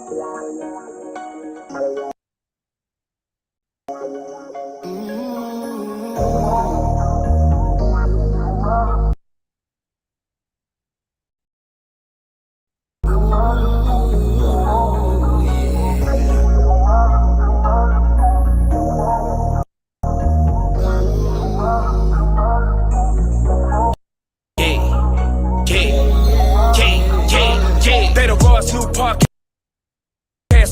They the Royce new podcast.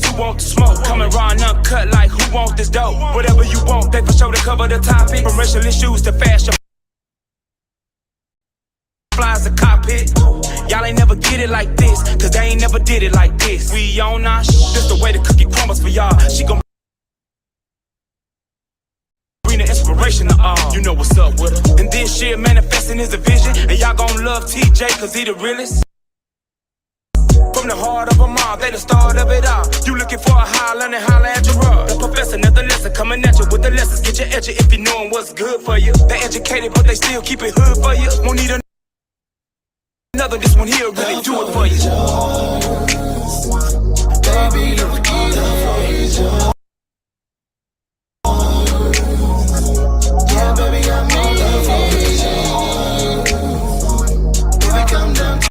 Who want the smoke? Coming raw and uncut like who want this dope? Whatever you want, they for sure to cover the topic. From racial issues to fashion. Flies the cockpit. Y'all ain't never get it like this, cause they ain't never did it like this. We on our this the way the cookie crumbles for y'all. She gon' bring the inspiration to all. You know what's up with her. And this shit manifesting is a vision. And y'all gon' love TJ cause he the realest. From the heart of a mob, they the start of it all. You looking for a high, learning holler at your rod. The professor, another lesson coming at you with the lessons. Get your edge if you knowin' what's good for you. They educated, but they still keep it hood for you. Won't need another, this one here really do it for you. Baby, look at the yeah, baby, I'm in love for you. If it come down to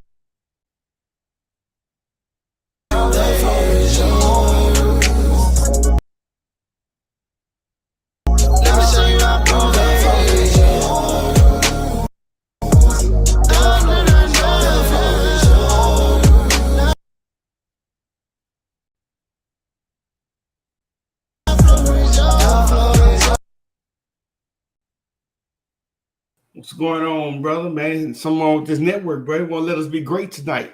what's going on, brother, man? Someone with this network, bro, want to let us be great tonight.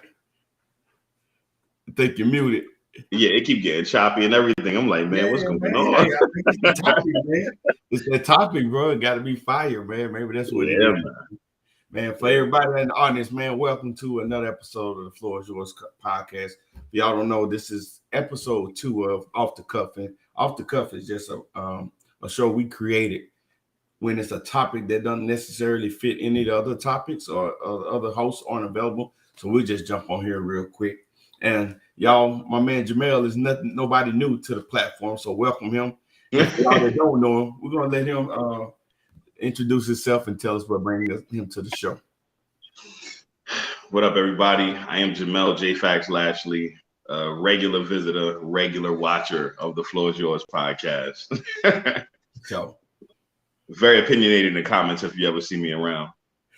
I think you're muted. Yeah, it keep getting choppy and everything. I'm like, man, what's going on? Hey, I think it's the topic, man. It's that topic, bro. It got to be fire, man. Maybe that's what it is. Man, for everybody in the audience, man, welcome to another episode of the Floor is Yours podcast. If y'all don't know, this is episode 2 of Off the Cuff. And Off the Cuff is just a show we created when it's a topic that doesn't necessarily fit any of the other topics or other hosts aren't available. So we'll just jump on here real quick. And y'all, my man Jamel is nobody new to the platform, so welcome him. If y'all that don't know him, we're going to let him introduce himself and tell us what bringing him to the show. What up, everybody? I am Jamel J. Fax Lashley, regular visitor, regular watcher of the Floor is Yours podcast. So, very opinionated in the comments if you ever see me around.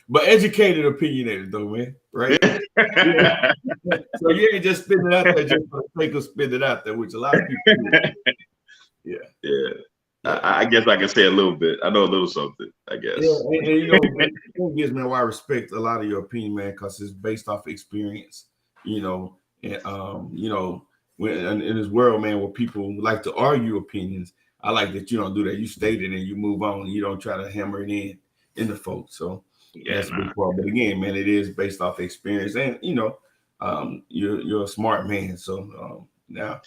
But educated, opinionated, though, man. Right? Yeah. So you ain't just spitting it out there just for the sake of spitting it out there, which a lot of people do. Yeah. I guess I can say a little bit. I know a little something, I guess. Yeah, and you know, it gives me why I respect a lot of your opinion, man, because it's based off experience, you know. And you know, when in this world, man, where people like to argue opinions, I like that you don't do that. You state it and you move on. You don't try to hammer it in the folks. So that's a big part. But again, man, it is based off experience, and you know, you're a smart man. So now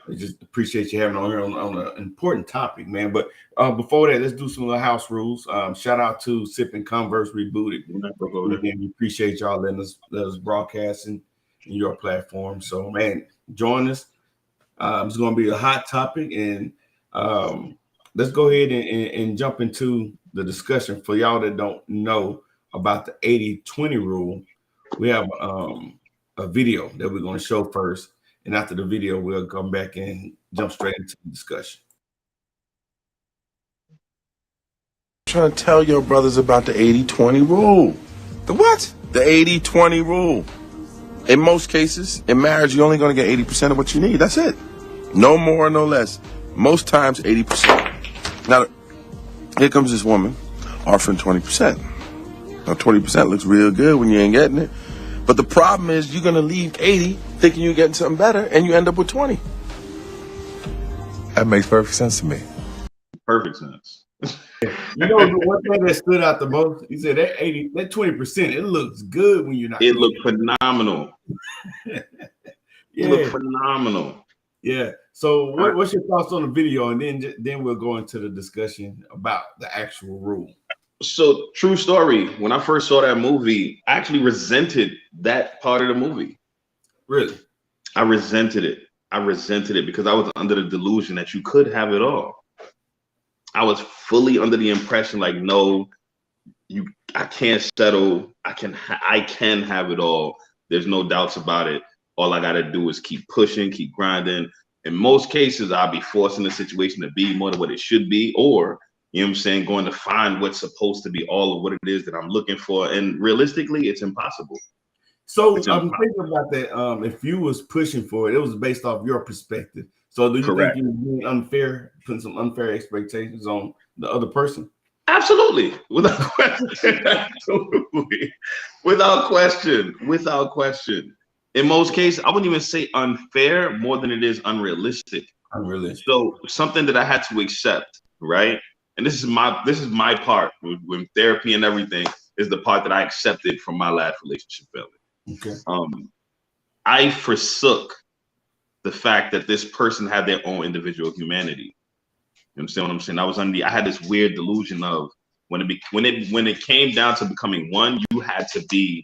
I just appreciate you having on here on an important topic, man. But before that, let's do some of the house rules. Shout out to Sip and Converse Rebooted. Again, we appreciate y'all letting us broadcast in your platform. So, man, join us. It's going to be a hot topic, and let's go ahead and jump into the discussion. For y'all that don't know about the 80-20 rule, we have a video that we're going to show first. And after the video, we'll come back and jump straight into the discussion. I'm trying to tell your brothers about the 80-20 rule. The what? The 80-20 rule. In most cases, in marriage, you're only going to get 80% of what you need. That's it. No more, no less. Most times, 80%. Now, here comes this woman offering 20%. Now, 20% looks real good when you ain't getting it. But the problem is you're going to leave 80 thinking you're getting something better, and you end up with 20. That makes perfect sense to me. Perfect sense. You know, the one thing that stood out the most, he said that 20%, it looks good when you're not. It looked phenomenal. Yeah. It looked phenomenal. Yeah. So what's your thoughts on the video? And then we'll go into the discussion about the actual rule. So, true story. When I first saw that movie, I actually resented that part of the movie. Really? I resented it. I resented it because I was under the delusion that you could have it all. I was fully under the impression like, no, I can't settle. I can have it all. There's no doubts about it. All I got to do is keep pushing, keep grinding. In most cases, I'll be forced in the situation to be more than what it should be, or, you know what I'm saying, going to find what's supposed to be all of what it is that I'm looking for. And realistically, it's impossible. So I'm thinking about that. If you was pushing for it, it was based off your perspective. So do you Correct. think you're being unfair, putting some unfair expectations on the other person? Absolutely, without question. Absolutely, without question. In most cases, I wouldn't even say unfair more than it is unrealistic. Unrealistic. So something that I had to accept, right? And this is my part with therapy and everything, is the part that I accepted from my last relationship failure. Okay. I forsook the fact that this person had their own individual humanity. You understand what I'm saying? I had this weird delusion of when it came down to becoming one, you had to be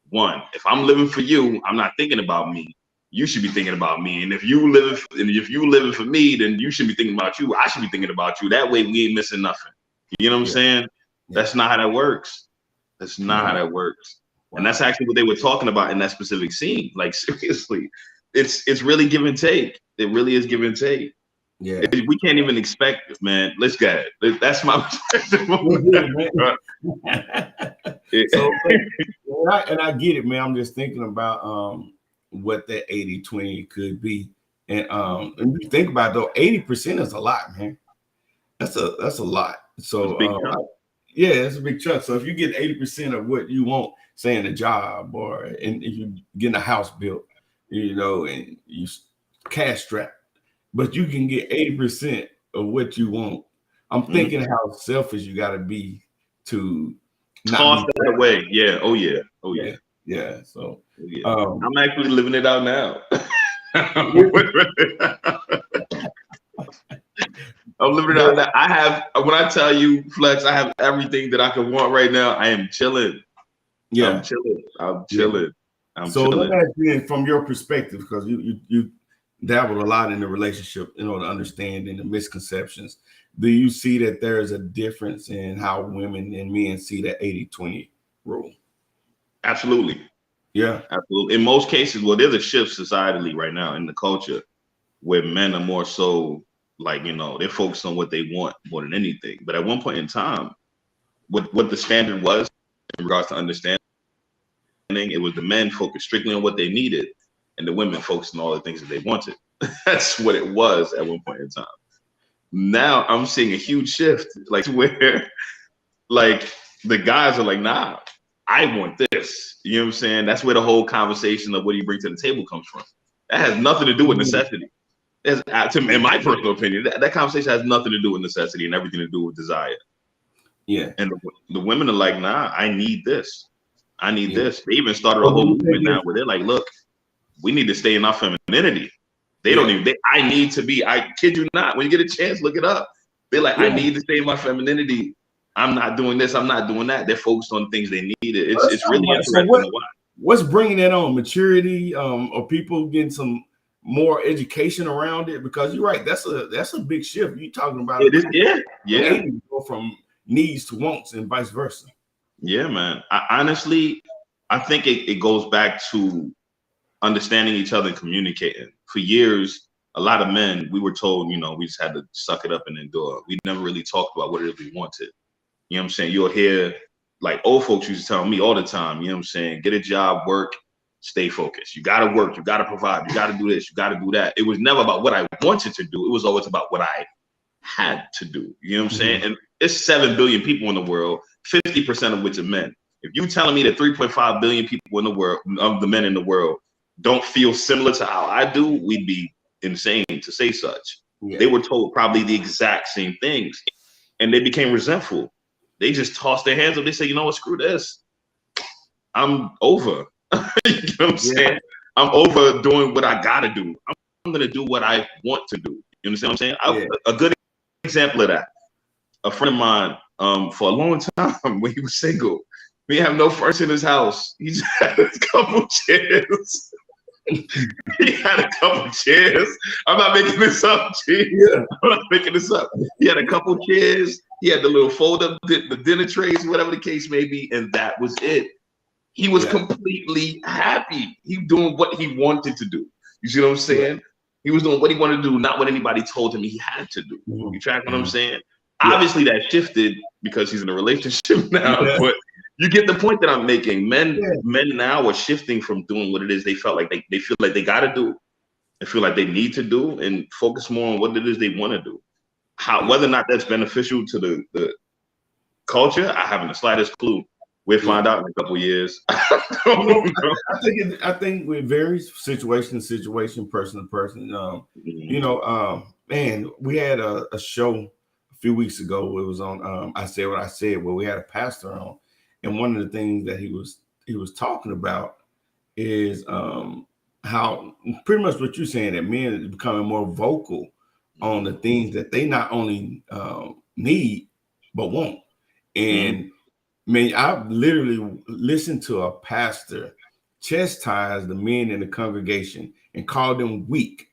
one. If I'm living for you, I'm not thinking about me. You should be thinking about me. And if you living for me, then you should be thinking about you. I should be thinking about you. That way we ain't missing nothing. You know what I'm saying? Yeah. That's not how that works. That's not how that works. Wow. And that's actually what they were talking about in that specific scene. Like, seriously, it's really give and take. It really is give and take. Yeah, we can't even expect it, man. Let's get it. That's my perspective. So, and I get it, man. I'm just thinking about what that 80-20 could be. And you think about it, though, 80% is a lot, man. That's a lot. So yeah, it's a big chunk. So if you get 80% of what you want, say in a job, or if you getting a house built, you know, and you cash strapped, but you can get 80% of what you want. I'm thinking how selfish you got to be to toss that away. Yeah. Oh yeah. Oh yeah. Yeah. So I'm actually living it out now. I'm living it out now. I have, when I tell you, Flex, I have everything that I could want right now. I am chilling. Yeah. I'm chilling. Let me ask you, from your perspective, because you dabbled a lot in the relationship, you know, the understanding, the misconceptions. Do you see that there is a difference in how women and men see the 80-20 rule? Absolutely. Yeah. Absolutely. In most cases, well, there's a shift societally right now in the culture where men are more so like, you know, they're focused on what they want more than anything. But at one point in time, what the standard was in regards to understanding, it was the men focused strictly on what they needed and the women focused on all the things that they wanted. That's what it was at one point in time. Now I'm seeing a huge shift, like where like the guys are like, nah, I want this. You know what I'm saying? That's where the whole conversation of what do you bring to the table comes from. That has nothing to do with necessity. In my personal opinion, that conversation has nothing to do with necessity and everything to do with desire. Yeah. And the women are like, nah, I need this. I need this. They even started a whole movement now where they're like, look, we need to stay in our femininity. They don't even, I need to be, I kid you not, when you get a chance, look it up. They're like, I need to stay in my femininity. I'm not doing this, I'm not doing that. They're focused on things they need. It's really interesting to watch. What's bringing that on? Maturity, or people getting some more education around it? Because you're right, that's a big shift. You're talking about it is, yeah. Go from needs to wants and vice versa. Yeah, man. Honestly, I think it goes back to understanding each other and communicating. For years, a lot of men, we were told, you know, we just had to suck it up and endure. We never really talked about what it is we wanted. You know what I'm saying? You'll hear, like old folks used to tell me all the time, you know what I'm saying? Get a job, work, stay focused. You got to work, you got to provide, you got to do this, you got to do that. It was never about what I wanted to do. It was always about what I had to do. You know what I'm saying? And it's 7 billion people in the world, 50% of which are men. If you're telling me that 3.5 billion people in the world, of the men in the world, don't feel similar to how I do, we'd be insane to say such. Yeah. They were told probably the exact same things and they became resentful. They just tossed their hands up. They say, you know what, screw this. I'm over. You know what I'm saying? I'm over doing what I gotta do. I'm gonna do what I want to do. You understand what I'm saying? A good example of that. A friend of mine, for a long time when he was single, we have no furniture in his house. He just had a couple chairs. He had a couple chairs. I'm not making this up, G. Yeah. I'm not making this up. He had a couple chairs. He had the little fold-up, the dinner trays, whatever the case may be, and that was it. He was completely happy. He doing what he wanted to do. You see what I'm saying? Yeah. He was doing what he wanted to do, not what anybody told him he had to do. Mm-hmm. You track what I'm saying? Yeah. Obviously, that shifted because he's in a relationship now, but you get the point that I'm making. Men now are shifting from doing what it is they felt like they feel like they got to do, and feel like they need to do, and focus more on what it is they want to do. Whether or not that's beneficial to the culture, I haven't the slightest clue. We'll find out in a couple of years. I think it varies situation to situation, person to person. Man, we had a show a few weeks ago. It was on I Said What I Said, where we had a pastor on, and one of the things that he was talking about is how pretty much what you're saying, that men are becoming more vocal on the things that they not only need but want. And man, I've literally listened to a pastor chastise the men in the congregation and call them weak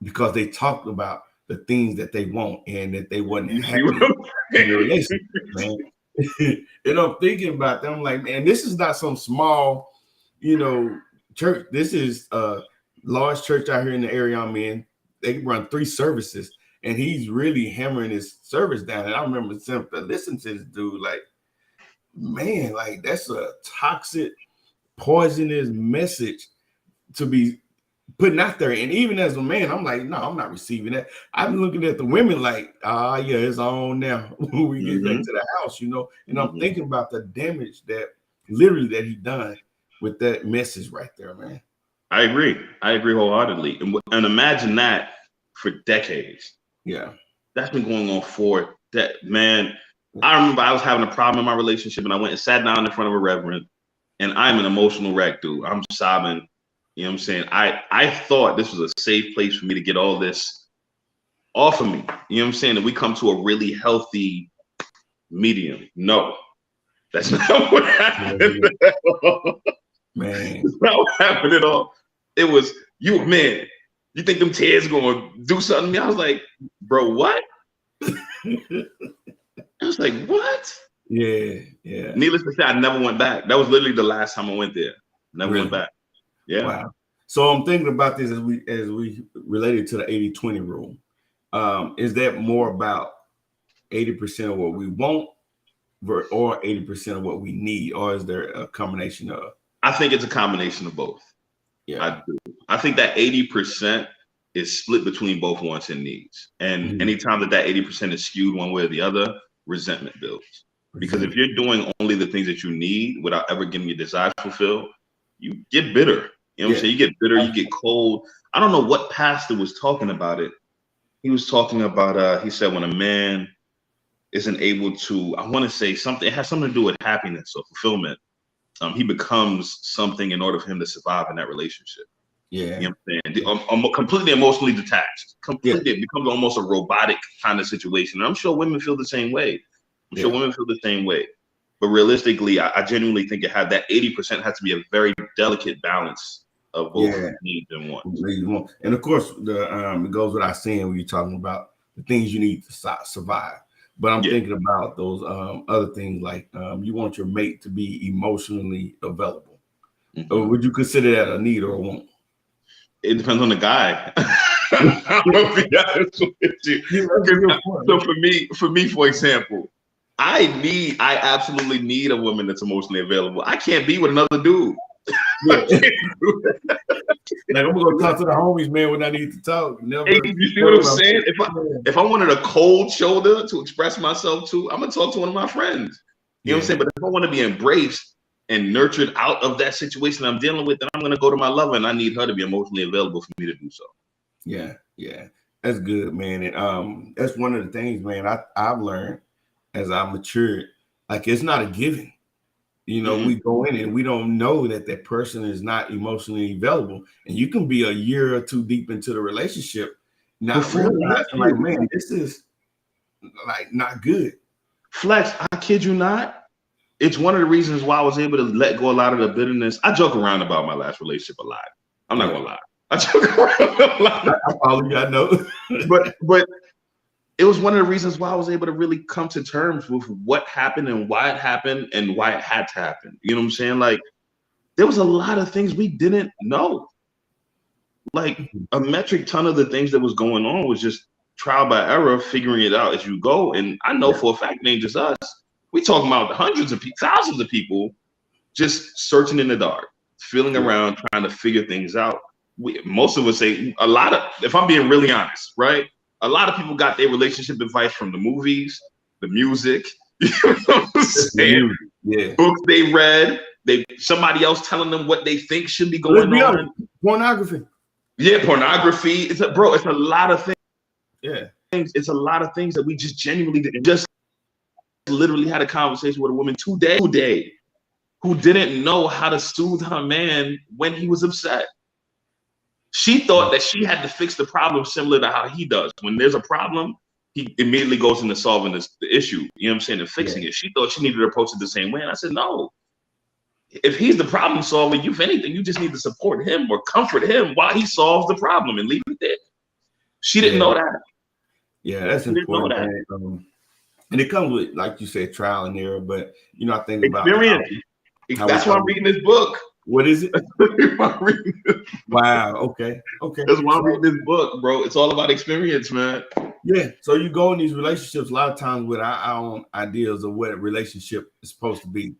because they talked about the things that they want and that they wasn't happy in their relationship, man. And I'm thinking about them, like, man, this is not some small, church. This is a large church out here in the area I'm in. They run 3 services, and he's really hammering his service down. And I remember simply listening to this dude, like, man, like, that's a toxic, poisonous message to be putting out there. And even as a man, I'm like, no, I'm not receiving that. I'm looking at the women like, yeah, it's on now when we get back to the house, and I'm thinking about the damage that he done with that message right there, man. I agree wholeheartedly. And imagine that for decades. Yeah. That's been going on for that, man. I remember I was having a problem in my relationship, and I went and sat down in front of a reverend, and I'm an emotional wreck, dude. I'm sobbing. You know what I'm saying? I thought this was a safe place for me to get all this off of me. You know what I'm saying? That we come to a really healthy medium. No, that's not what happened. Man, that's not what happened at all. It was, man, you think them tears gonna do something to me? I was like, bro, what? I was like, what? Yeah. Needless to say, I never went back. That was literally the last time I went there. Never went back. Yeah. Wow. So I'm thinking about this as we related to the 80-20 rule. Is that more about 80% of what we want or 80% of what we need, or is there a combination of? I think it's a combination of both. Yeah, I do. I think that 80% is split between both wants and needs. And anytime that 80% is skewed one way or the other, resentment builds. Because if you're doing only the things that you need without ever getting your desires fulfilled, you get bitter. You know what I'm saying? You get bitter, you get cold. I don't know what pastor was talking about it. He was talking about, he said, when a man isn't able to, I want to say something, it has something to do with happiness or fulfillment. He becomes something in order for him to survive in that relationship. Yeah. You know what I'm saying? I'm completely emotionally detached. It becomes almost a robotic kind of situation. And I'm sure women feel the same way. But realistically, I genuinely think that 80% has to be a very delicate balance of both needs and wants. And of course, it goes without saying when you're talking about the things you need to survive. But I'm thinking about those other things, like you want your mate to be emotionally available. Would you consider that a need or a want? It depends on the guy. I'll be honest with you. So for me, for example, I absolutely need a woman that's emotionally available. I can't be with another dude. Like, I'm gonna talk to the homies, man, when I need to talk. Never. Hey, you see what I'm saying? If I wanted a cold shoulder to express myself to, I'm gonna talk to one of my friends. You know what I'm saying? But if I want to be embraced and nurtured out of that situation I'm dealing with, then I'm gonna go to my lover, and I need her to be emotionally available for me to do so. Yeah, that's good, man. And that's one of the things, man, I've learned as I matured. Like, it's not a given. We go in and we don't know that person is not emotionally available, and you can be a year or two deep into the relationship, not realizing, like, man, this is like not good. Flex, I kid you not. It's one of the reasons why I was able to let go a lot of the bitterness. I joke around about my last relationship a lot. I'm not gonna lie. I joke around. I follow you, I know. but it was one of the reasons why I was able to really come to terms with what happened and why it happened and why it had to happen. You know what I'm saying? Like, there was a lot of things we didn't know. Like, a metric ton of the things that was going on was just trial by error, figuring it out as you go. And I know for a fact, it ain't just us. We talking about hundreds of people, thousands of people just searching in the dark, feeling around, trying to figure things out. Most of us say a lot of, if I'm being really honest, right? A lot of people got their relationship advice from the movies, the music, you know what I'm saying? Books they read, somebody else telling them what they think should be going on. Pornography. Yeah, pornography. It's a lot of things. Yeah. It's a lot of things that we just genuinely didn't. Just literally had a conversation with a woman today who didn't know how to soothe her man when he was upset. She thought that she had to fix the problem similar to how he does. When there's a problem, he immediately goes into solving the issue, you know what I'm saying, and fixing it. She thought she needed to approach it the same way. And I said, no. If he's the problem solver, if anything, you just need to support him or comfort him while he solves the problem and leave it there. She didn't know that. Yeah, that's important. And it comes with, like you said, trial and error. But, you know, I think about experience. That's why I'm reading this book. What is it? Wow. Okay. That's why I'm reading this book, bro. It's all about experience, man. Yeah. So you go in these relationships a lot of times with our own ideas of what a relationship is supposed to be.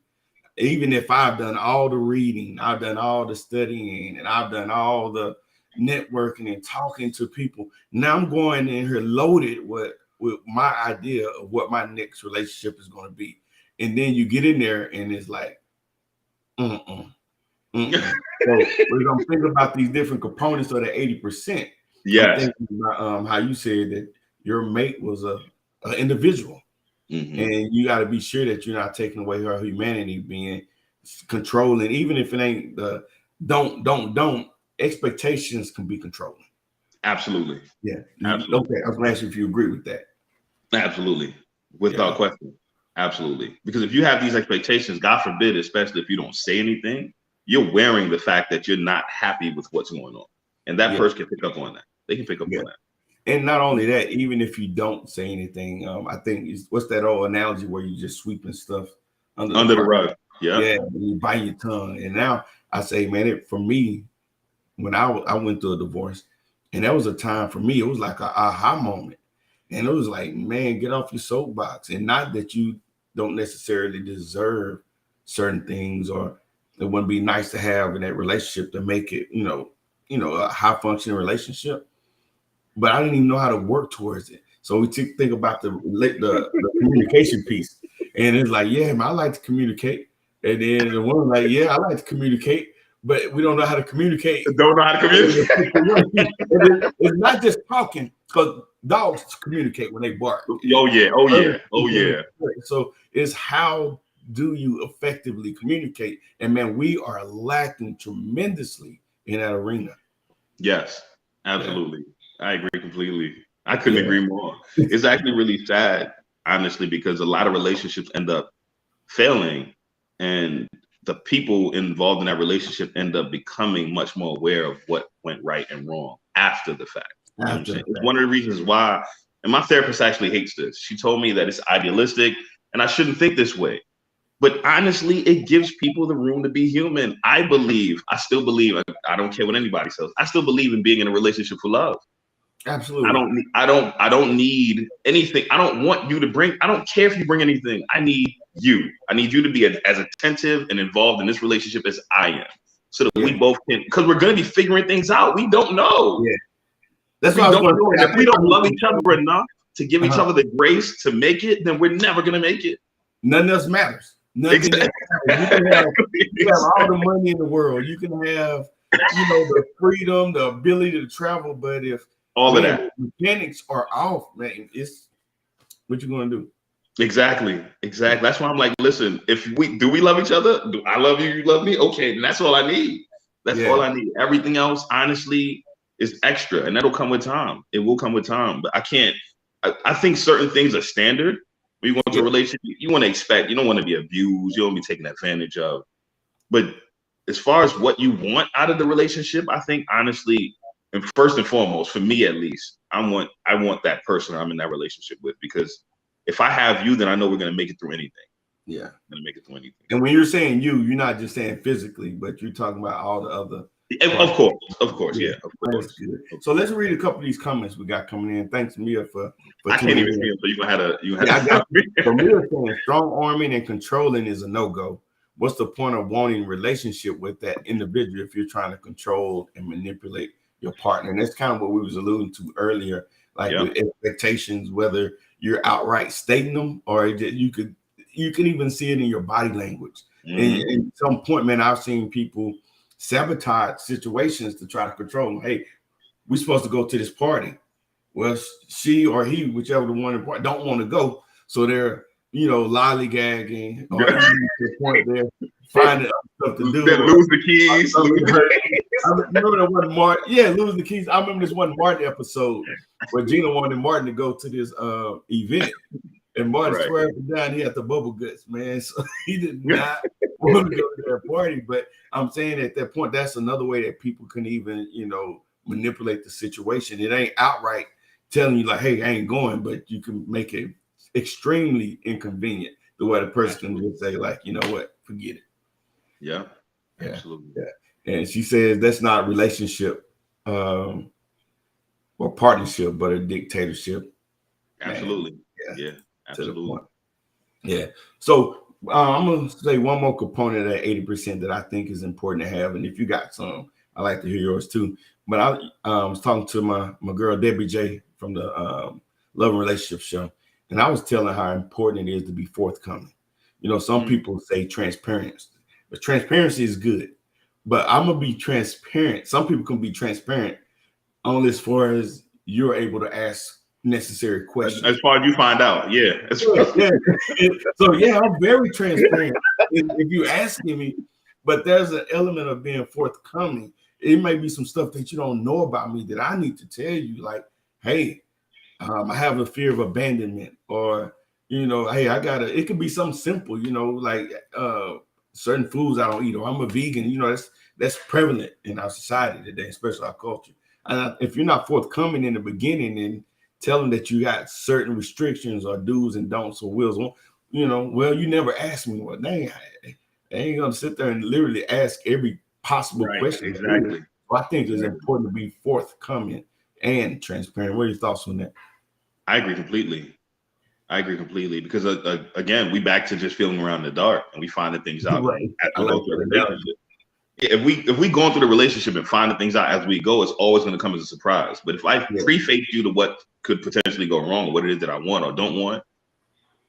Even if I've done all the reading, I've done all the studying, and I've done all the networking and talking to people. Now I'm going in here loaded with my idea of what my next relationship is going to be. And then you get in there and it's like, So we're gonna think about these different components of the 80%. Yes. About, how you said that your mate was an individual, and you got to be sure that you're not taking away her humanity, being controlling, even if it ain't the don't. Expectations can be controlling. Absolutely. Yeah. Absolutely. Okay. I was gonna ask you if you agree with that. Absolutely. Without question. Absolutely. Because if you have these expectations, God forbid, especially if you don't say anything, you're wearing the fact that you're not happy with what's going on. And that person can pick up on that. They can pick up on that. And not only that, even if you don't say anything, I think what's that old analogy where you just sweeping stuff under the rug? Yeah. You bite your tongue. And now I say, man, for me, when I went through a divorce, and that was a time for me, it was like an aha moment. And it was like, man, get off your soapbox. And not that you don't necessarily deserve certain things, or it wouldn't be nice to have in that relationship to make it, a high functioning relationship. But I didn't even know how to work towards it. So we think about the communication piece. And it's like, yeah, man, I like to communicate. And then the woman like, yeah, I like to communicate, but we don't know how to communicate. Don't know how to communicate. It's not just talking, because dogs communicate when they bark. Oh yeah. So it's how do you effectively communicate? And man, we are lacking tremendously in that arena. Yes, absolutely. Yeah. I agree completely. I couldn't agree more. It's actually really sad, honestly, because a lot of relationships end up failing, and the people involved in that relationship end up becoming much more aware of what went right and wrong after the fact. It's one of the reasons why, and my therapist actually hates this. She told me that it's idealistic and I shouldn't think this way. But honestly, it gives people the room to be human. I still believe, I don't care what anybody says, I still believe in being in a relationship for love. Absolutely. I don't need anything. I don't want you to bring, I don't care if you bring anything. I need you. I need you to be as attentive and involved in this relationship as I am. So that we both can, because we're going to be figuring things out. We don't know. Yeah. That's what if we don't love each other enough to give each other the grace to make it, then we're never going to make it. Nothing else matters. Nothing else matters. You can have all the money in the world. You can have, the freedom, the ability to travel. But if all of that mechanics are off, man, it's what you going to do? Exactly. That's why I'm like, listen, do we love each other? Do I love you? You love me? Okay, and that's all I need. That's all I need. Everything else, honestly, is extra, and that'll come with time. It will come with time, but I think certain things are standard. When you go into a relationship, you want to expect, you don't want to be abused, you don't want to be taken advantage of. But as far as what you want out of the relationship, I think honestly, and first and foremost, for me at least, I want that person I'm in that relationship with, because if I have you, then I know we're gonna make it through anything. Yeah, I'm gonna make it through anything. And when you're saying you're not just saying physically, but you're talking about all the other. Of course, yeah, of course. That's good. So let's read a couple of these comments we got coming in. Thanks, Mia, for I can't even see them, so you had I got so Mia saying strong arming and controlling is a no-go. What's the point of wanting a relationship with that individual if you're trying to control and manipulate your partner? And that's kind of what we was alluding to earlier, like with expectations, whether you're outright stating them or you can even see it in your body language. And at some point, man, I've seen people sabotage situations to try to control them. Hey, we're supposed to go to this party. Well, she or he, whichever the one don't want to go. So they're, lollygagging or to the point they're finding stuff to do. Lose the keys. I remember that one Martin. Yeah, lose the keys. I remember this one Martin episode where Gina wanted Martin to go to this event. And Martin swerved down. He had the bubble guts, man. So he did not want to go to that party. But I'm saying at that point, that's another way that people can even, manipulate the situation. It ain't outright telling you like, hey, I ain't going, but you can make it extremely inconvenient the way the person can just say like, you know what, forget it. Yeah, absolutely. Yeah. And she says that's not a relationship or partnership, but a dictatorship. Absolutely. Yeah. Absolutely. Yeah. So I'm going to say one more component of that 80% that I think is important to have. And if you got some, I like to hear yours too. But I was talking to my girl, Debbie J from the Love and Relationship Show. And I was telling her how important it is to be forthcoming. Some people say transparency, but transparency is good. But I'm going to be transparent. Some people can be transparent only as far as you're able to ask necessary questions. As far as you find out, yeah. So I'm very transparent if you asking me, but there's an element of being forthcoming. It may be some stuff that you don't know about me that I need to tell you, like, hey, I have a fear of abandonment, or hey, it could be something simple, like certain foods I don't eat, or I'm a vegan. That's prevalent in our society today, especially our culture. And if you're not forthcoming in the beginning and tell them that you got certain restrictions or do's and don'ts or wills, well, you never asked me. Well, they ain't gonna sit there and literally ask every possible question. Exactly. So I think it's important to be forthcoming and transparent. What are your thoughts on that? I agree completely because again, we back to just feeling around in the dark and we finding things out as we go through the relationship. If we going through the relationship and finding things out as we go, it's always going to come as a surprise. But if I preface you to what could potentially go wrong, or what it is that I want or don't want,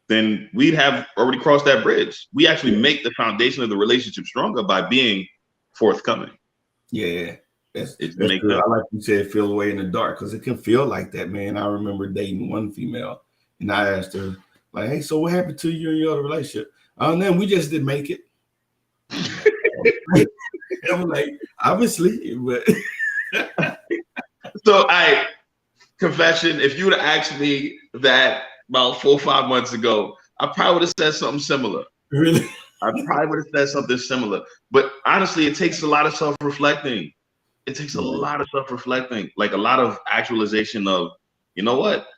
then we'd have already crossed that bridge. We actually make the foundation of the relationship stronger by being forthcoming. Yeah. That's good. I like you said, feel away in the dark, because it can feel like that, man. I remember dating one female, and I asked her, like, hey, so what happened to you in your other relationship? Then we just didn't make it. I'm like, obviously, but so confession, if you would have asked me that about 4 or 5 months ago, I probably would have said something similar. Really? I probably would have said something similar. But honestly, it takes a lot of self-reflecting. It takes a lot of self-reflecting, like a lot of actualization of, you know what?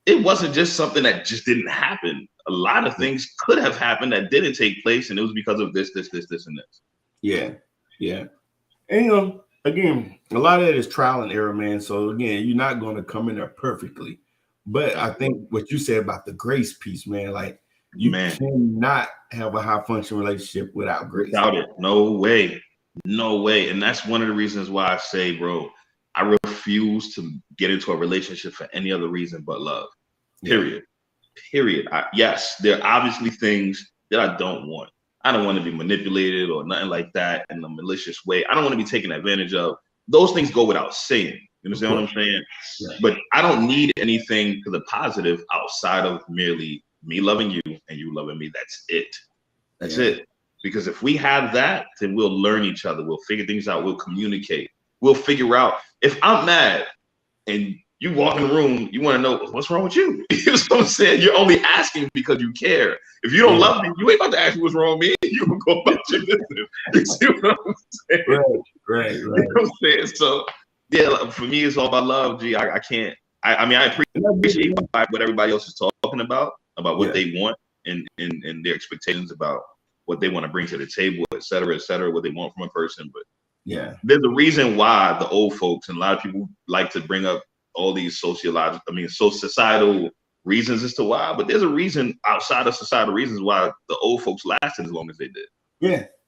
It wasn't just something that just didn't happen. A lot of things could have happened that didn't take place, and it was because of this, and this. Yeah. And again, a lot of it is trial and error, man. So again, you're not going to come in there perfectly. But I think what you said about the grace piece, man, like you cannot have a high function relationship without grace. Without it, no way. And that's one of the reasons why I say, bro, I refuse to get into a relationship for any other reason but love. Period. Yes, there are obviously things that I don't want. I don't want to be manipulated or nothing like that in a malicious way. I don't want to be taken advantage of. Those things go without saying. You understand what I'm saying? Yeah. But I don't need anything to the positive outside of merely me loving you and you loving me. That's it. That's it. Because if we have that, then we'll learn each other. We'll figure things out. We'll communicate. We'll figure out. If I'm mad and you walk in the room, you want to know what's wrong with you. You know what I'm saying? You're only asking because you care. If you don't love me, you ain't about to ask me what's wrong with me. You're gonna go about your business. You see what I'm saying? Right. You know what I'm saying? So yeah, like, for me, it's all about love. G, I can't. I mean, I appreciate what everybody else is talking about what they want and their expectations about what they want to bring to the table, et cetera, what they want from a person. But yeah, there's a reason why the old folks and a lot of people like to bring up all these societal reasons as to why, but there's a reason outside of societal reasons why the old folks lasted as long as they did.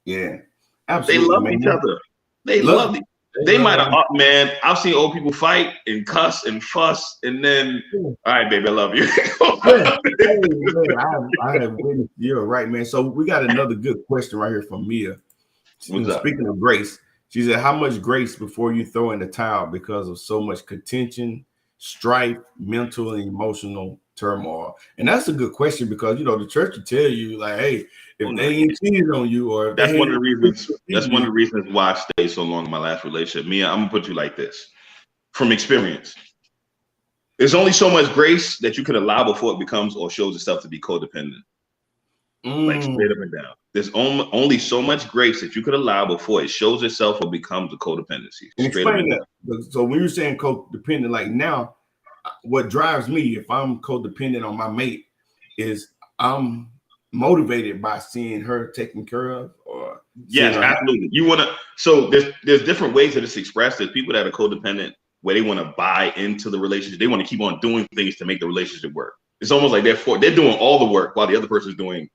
Yeah, absolutely. They love each other. They love it. They might have, man. I've seen old people fight and cuss and fuss, and then, all right, baby, I love you. I have witnessed. You're right, man. So we got another good question right here from Mia. Speaking of grace, she said, "How much grace before you throw in the towel because of so much contention, strife, mental and emotional turmoil?" And that's a good question because the church will tell you, like, hey, if they ain't cheating on you, or if that's one of the reasons. That's one of the reasons why I stayed so long in my last relationship. Mia, I'm gonna put you like this, from experience. There's only so much grace that you could allow before it becomes or shows itself to be codependent. Like straight up and down. There's only so much grace that you could allow before it shows itself or becomes a codependency. Explain that. So when you're saying codependent, like now, what drives me if I'm codependent on my mate is I'm motivated by seeing her taken care of, or yes, absolutely. You want to. So there's different ways that it's expressed. There's people that are codependent where they want to buy into the relationship. They want to keep on doing things to make the relationship work. It's almost like they're doing all the work while the other person's doing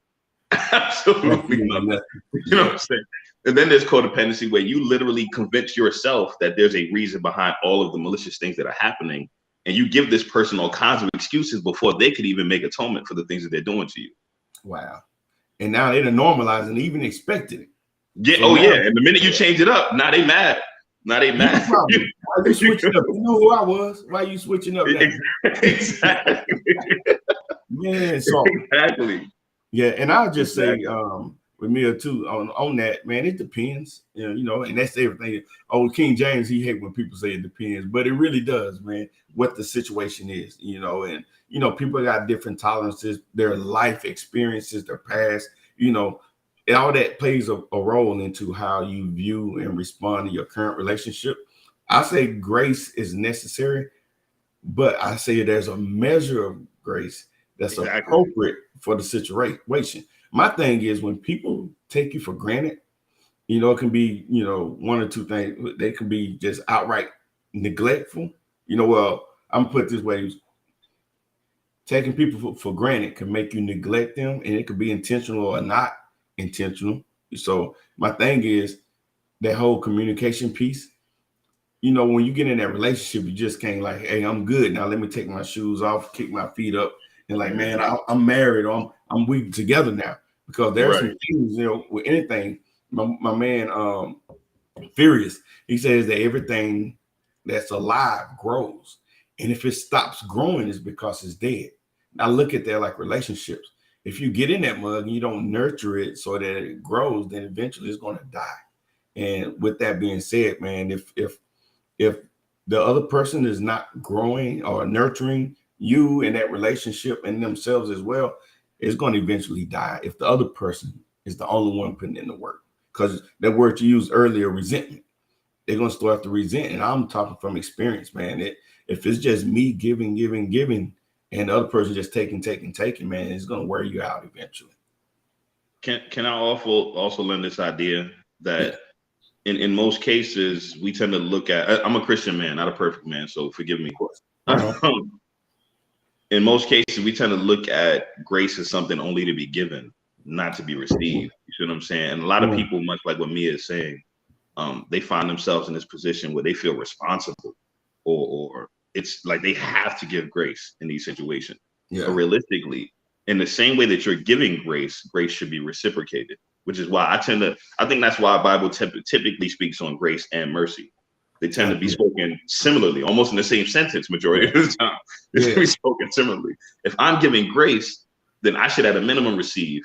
absolutely nothing. You know what I'm saying? And then there's codependency where you literally convince yourself that there's a reason behind all of the malicious things that are happening, and you give this person all kinds of excuses before they could even make atonement for the things that they're doing to you. Wow. And now they're normalizing and even expected it. Yeah. So and the minute you change it up, now they mad. Why you switching up? You know who I was? Why are you switching up now? Exactly. Man, so exactly. Yeah, and I'll just say with Mia too on that, man, it depends. And that's everything. Oh, King James, he hate when people say it depends, but it really does, man, what the situation is, and people got different tolerances, their life experiences, their past, all that plays a role into how you view and respond to your current relationship. I say grace is necessary, but I say there's a measure of grace that's appropriate for the situation. My thing is when people take you for granted, it can be, one or two things. They can be just outright neglectful. Well, I'm gonna put it this way. Taking people for granted can make you neglect them, and it could be intentional or not intentional. So my thing is that whole communication piece. When you get in that relationship, you just can't like, hey, I'm good now. Let me take my shoes off, kick my feet up, and like, man, I'm married, or I'm we together now. Because there's some things, with anything. My man, Furious, he says that everything that's alive grows, and if it stops growing, it's because it's dead. Now look at that like relationships. If you get in that mug and you don't nurture it so that it grows, then eventually it's going to die. And with that being said, man, if the other person is not growing or nurturing you in that relationship and themselves as well, it's going to eventually die if the other person is the only one putting in the work. Because that word you used earlier, resentment, they're going to start to resent. And I'm talking from experience, man. If it's just me giving, and the other person just taking, man, it's going to wear you out eventually. Can I also lend this idea that in most cases, we tend to look at, I'm a Christian man, not a perfect man, so forgive me. In most cases, we tend to look at grace as something only to be given, not to be received. You see what I'm saying? And a lot of people, much like what Mia is saying, they find themselves in this position where they feel responsible, or it's like they have to give grace in these situations. But realistically, in the same way that you're giving grace should be reciprocated, which is why I think that's why the Bible typically speaks on grace and mercy. They tend to be spoken similarly, almost in the same sentence majority of the time. It's to be spoken similarly. If I'm giving grace, then I should at a minimum receive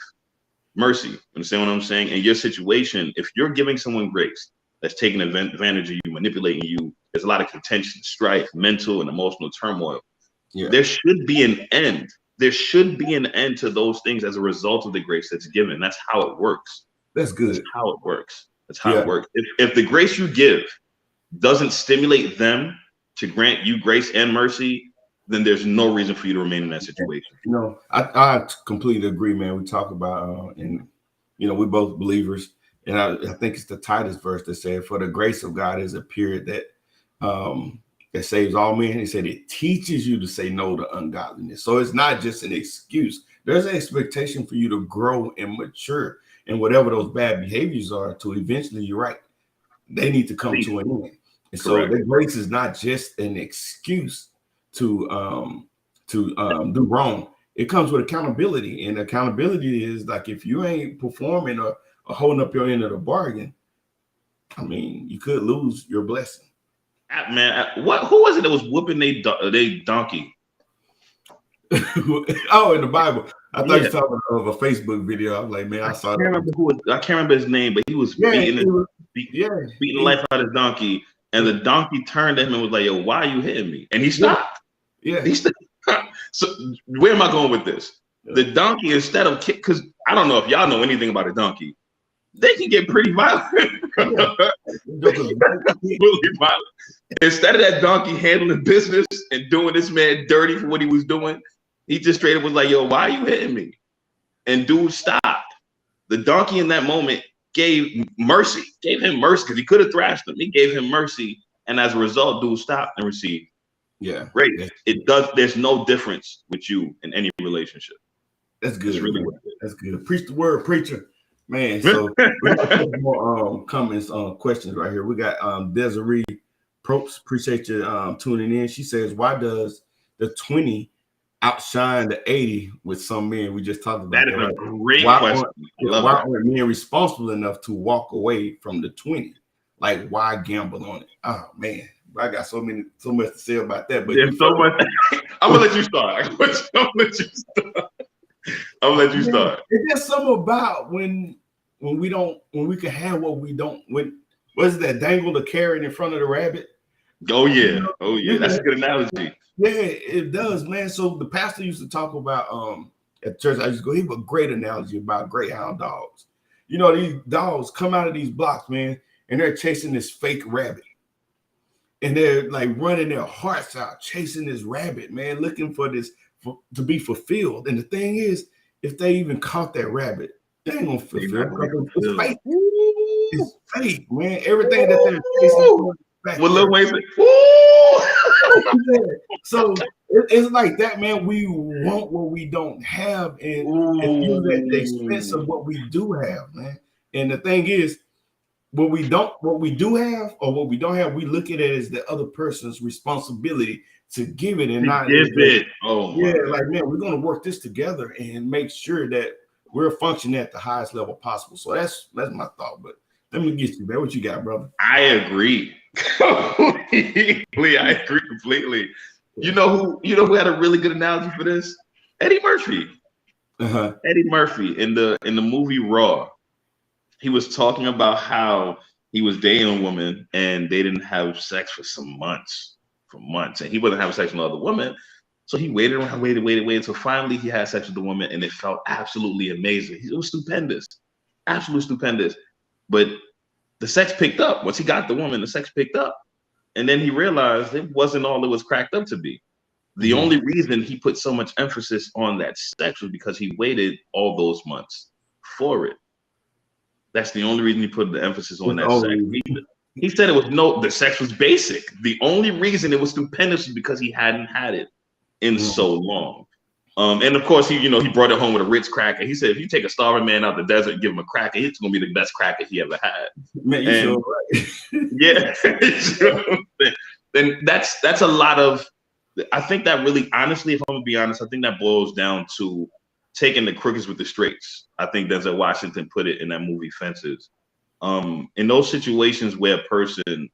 mercy. Understand what I'm saying? In your situation, if you're giving someone grace that's taking advantage of you, manipulating you, there's a lot of contention, strife, mental and emotional turmoil. There should be an end. There should be an end to those things as a result of the grace that's given. That's how it works. That's That's good. how it works. That's how Yeah. it works. If the grace you give doesn't stimulate them to grant you grace and mercy, then there's no reason for you to remain in that situation. You know, I completely agree, man. We talk about, and you know, we're both believers, and I think it's the Titus verse that said, "For the grace of God is a period that saves all men." He said it teaches you to say no to ungodliness. So it's not just an excuse. There's an expectation for you to grow and mature, and whatever those bad behaviors are, to eventually, you're right, they need to come to an end. And so Correct. the grace is not just an excuse to do wrong. It comes with accountability, and accountability is like, if you ain't performing or holding up your end of the bargain, I mean, you could lose your blessing. Man, who was it that was whooping they donkey? Oh, in the Bible. I thought you Yeah. were talking of a Facebook video. I was like, man, I saw that. I can't remember his name, but he was beating the life out of his donkey, and the donkey turned to him and was like, "Yo, why are you hitting me?" And he stopped. Yeah. He stopped. So where am I going with this? The donkey, instead of kick, because I don't know if y'all know anything about a donkey, they can get pretty violent. Absolutely violent. Instead of that donkey handling business and doing this man dirty for what he was doing, he just straight up was like, "Yo, why are you hitting me?" And dude stopped. The donkey in that moment gave him mercy because he could have thrashed him. He gave him mercy, and as a result, dude stopped and received. Yeah, great. It does. There's no difference with you in any relationship. That's good. That's really what it is. That's good. Preach the word, preacher, man. So we got a couple more comments, questions right here. We got Desiree Probst. Appreciate you tuning in. She says, "Why does the 20 outshine the 80 with some men?" We just talked about that. That is right? a great question. Why aren't men responsible enough to walk away from the 20? Like, why gamble on it? Oh man, I got so much to say about that. But there's so much. I'm gonna let you start. I'm gonna let you start. It's just something about when we can have what we don't. When what is that? Dangle the carrot in front of the rabbit. Oh yeah, That's a good analogy. Yeah, it does, man. So the pastor used to talk about at church. I used to go. He had a great analogy about greyhound dogs. You know, these dogs come out of these blocks, man, and they're chasing this fake rabbit. And they're like running their hearts out, chasing this rabbit, man, looking for this to be fulfilled. And the thing is, if they even caught that rabbit, they ain't gonna fulfill it. It's fake. It's fake, man. Everything that they're chasing. What Lil Wayne said. So it's like that, man. We want what we don't have, and use at the expense of what we do have, man. And the thing is, what we do have, or what we don't have, we look at it as the other person's responsibility to give it, and not give it. Oh yeah, like, man, we're gonna work this together and make sure that we're functioning at the highest level possible. So that's my thought. But let me get you, man. What you got, brother? I agree. I agree completely. You know who had a really good analogy for this? Eddie Murphy. Eddie Murphy in the movie Raw. He was talking about how he was dating a woman and they didn't have sex for months, and he wasn't having sex with another woman. So he waited until finally he had sex with the woman, and it felt absolutely amazing. It was stupendous, absolutely stupendous. But the sex picked up. Once he got the woman, the sex picked up. And then he realized it wasn't all it was cracked up to be. The only reason he put so much emphasis on that sex was because he waited all those months for it. That's the only reason he put the emphasis on that sex. He said the sex was basic. The only reason it was stupendous was because he hadn't had it in so long. And of course, he brought it home with a Ritz cracker. He said, if you take a starving man out the desert and give him a cracker, it's gonna be the best cracker he ever had. Man, you sure right. Yeah. Then that's a lot of. I think that really, honestly, if I'm gonna be honest, I think that boils down to taking the crookeds with the straights. I think Denzel Washington put it in that movie Fences. In those situations where a person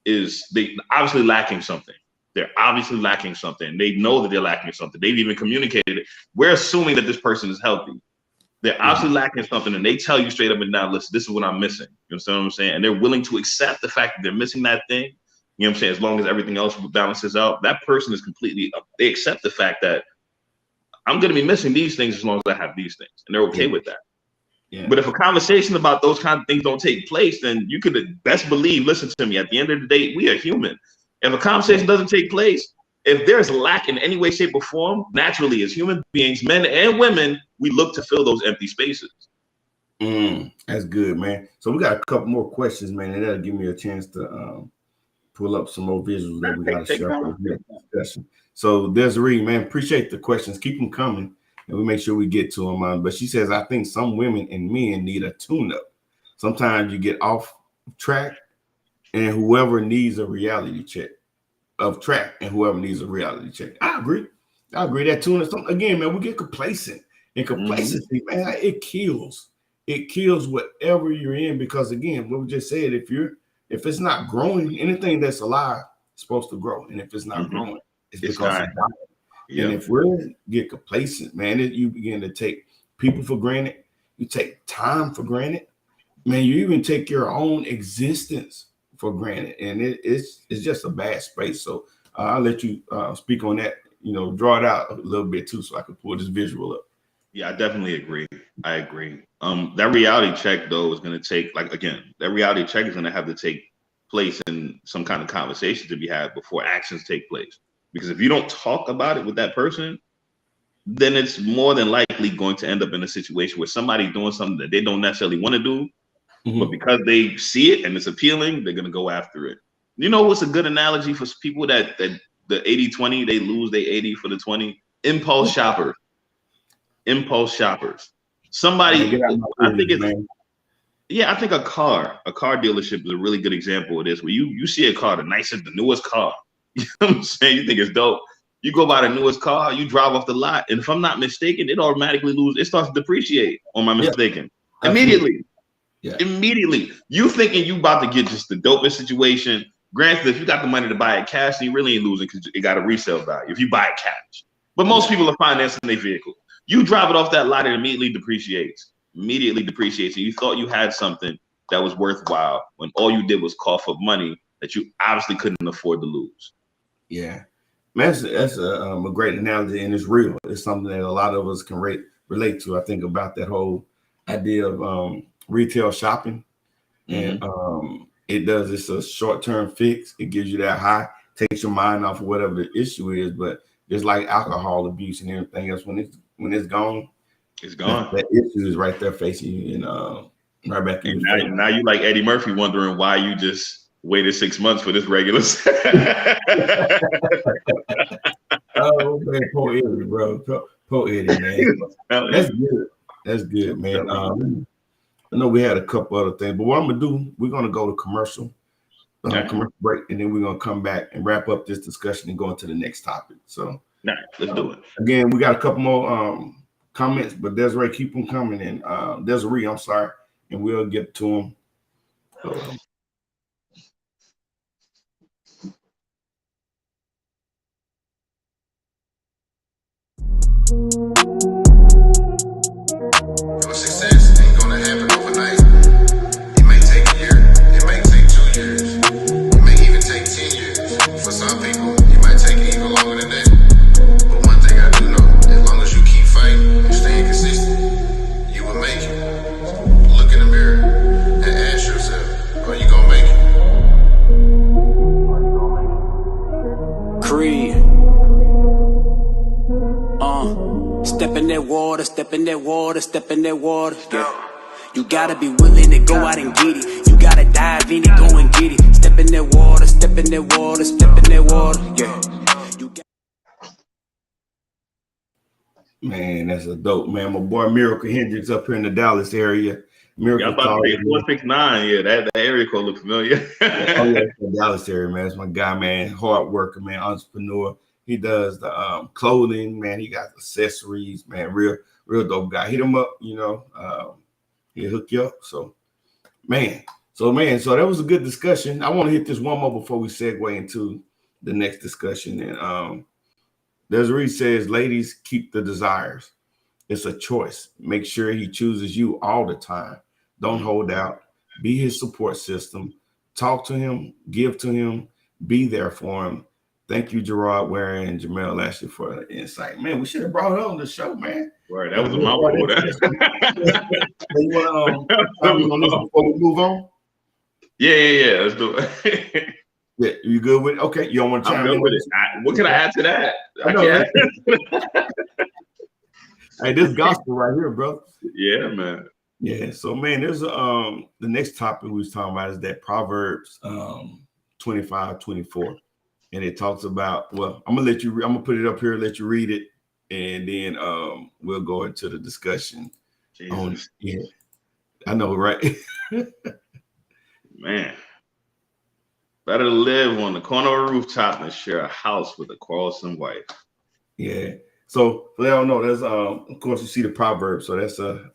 they obviously lacking something. They're obviously lacking something. They know that they're lacking something. They've even communicated it. We're assuming that this person is healthy. They're obviously lacking something, and they tell you straight up and down, listen, this is what I'm missing. You understand what I'm saying? And they're willing to accept the fact that they're missing that thing. You know what I'm saying? As long as everything else balances out, that person is they accept the fact that I'm going to be missing these things as long as I have these things. And they're okay with that. Yeah. But if a conversation about those kind of things don't take place, then you could best believe, listen to me, at the end of the day, we are human. If a conversation doesn't take place, if there's lack in any way, shape, or form, naturally, as human beings, men and women, we look to fill those empty spaces. That's good, man. So we got a couple more questions, man, and that'll give me a chance to pull up some more visuals that we got to share for the discussion. So Desiree, man, appreciate the questions. Keep them coming, and we make sure we get to them. But she says, I think some women and men need a tune-up. Sometimes you get off track, and whoever needs a reality check. Of track, and whoever needs a reality check. I agree. That tune-up. Again, man, we get complacent. And complacency, man, it kills. It kills whatever you're in, because again, what we just said, if it's not growing, anything that's alive is supposed to grow. And if it's not growing, it's because it's dying. Yep. And if we get complacent, man, you begin to take people for granted. You take time for granted. Man, you even take your own existence for granted. And it's just a bad space. So I'll let you speak on that, draw it out a little bit too, so I can pull this visual up. Yeah, I definitely agree. I agree. That reality check, though, is going to take, that reality check is going to have to take place in some kind of conversation to be had before actions take place. Because if you don't talk about it with that person, then it's more than likely going to end up in a situation where somebody's doing something that they don't necessarily want to do, but because they see it and it's appealing, they're going to go after it. You know what's a good analogy for people that the 80-20, they lose their 80 for the 20? Impulse shoppers. Somebody, I think a car dealership is a really good example of this, where you see a car, the newest car, you know what I'm saying? You think it's dope. You go buy the newest car, you drive off the lot, and if I'm not mistaken, it automatically it starts to depreciate, or am I mistaken? Yeah, immediately. Yeah. Immediately. You thinking you about to get just the dopest situation. Granted, if you got the money to buy it cash, then you really ain't losing, because it got a resale value if you buy it cash. But most people are financing their vehicle. You drive it off that lot, it immediately depreciates. And you thought you had something that was worthwhile, when all you did was cough up money that you obviously couldn't afford to lose. Yeah, man, that's a great analogy, and it's real. It's something that a lot of us can relate to. I think about that whole idea of retail shopping, and it's a short-term fix. It gives you that high, takes your mind off of whatever the issue is. But just like alcohol abuse and everything else, when it's gone, it's gone. That issue is right there facing you, and right back in your face. Now you like Eddie Murphy, wondering why you just waited 6 months for this regular. Oh man, poor Eddie, bro. Poor Eddie, man. That's good, man. I know we had a couple other things, but what I'm gonna do, we're gonna go to commercial break, and then we're gonna come back and wrap up this discussion and go into the next topic. So, let's do it. Again, we got a couple more comments, but Desiree, keep them coming. And Desiree, I'm sorry, and we'll get to them. Success ain't gonna happen overnight. It may take a year, it may take 2 years, it may even take 10 years. For some people, it might take even longer than that. But one thing I do know, as long as you keep fighting and staying consistent, you will make it. Look in the mirror and ask yourself, are you gonna make it? Creed. Step in that water, step in that water, step in that water. Yeah. You gotta be willing to go out and get it. You gotta dive in it, go and get it. Step in that water, step in that water, step in that water. Yeah. Man, that's a dope, man. My boy Miracle Hendricks up here in the Dallas area. Miracle about to say 469. Yeah, that area code look familiar. The Dallas area, man. That's my guy, man. Hard worker, man. Entrepreneur. He does the clothing, man. He got accessories, man. Real dope guy. Hit him up, he'll hook you up. So that was a good discussion. I want to hit this one more before we segue into the next discussion. And Desiree says, ladies, keep the desires. It's a choice. Make sure he chooses you all the time. Don't hold out. Be his support system. Talk to him, give to him, be there for him. Thank you, Gerard Ware and Jamel Ashley, for the insight. Man, we should have brought her on the show, man. Right, that was a mouthful. You want to comment on this before we move on? Yeah. Let's do it. Yeah, you good with it? Okay, you don't want to chime I'm good in with it. What can I add to that? I can't. Hey, this gospel right here, bro. Yeah, man. Yeah, so man, there's the next topic we was talking about is that Proverbs 25:24. And it talks about, well, I'm gonna put it up here, let you read it, and then we'll go into the discussion. Jesus. Yeah, I know, right? Man. Better to live on the corner of a rooftop than share a house with a quarrelsome wife. Yeah. So for y'all know, there's of course you see the Proverbs, so that's a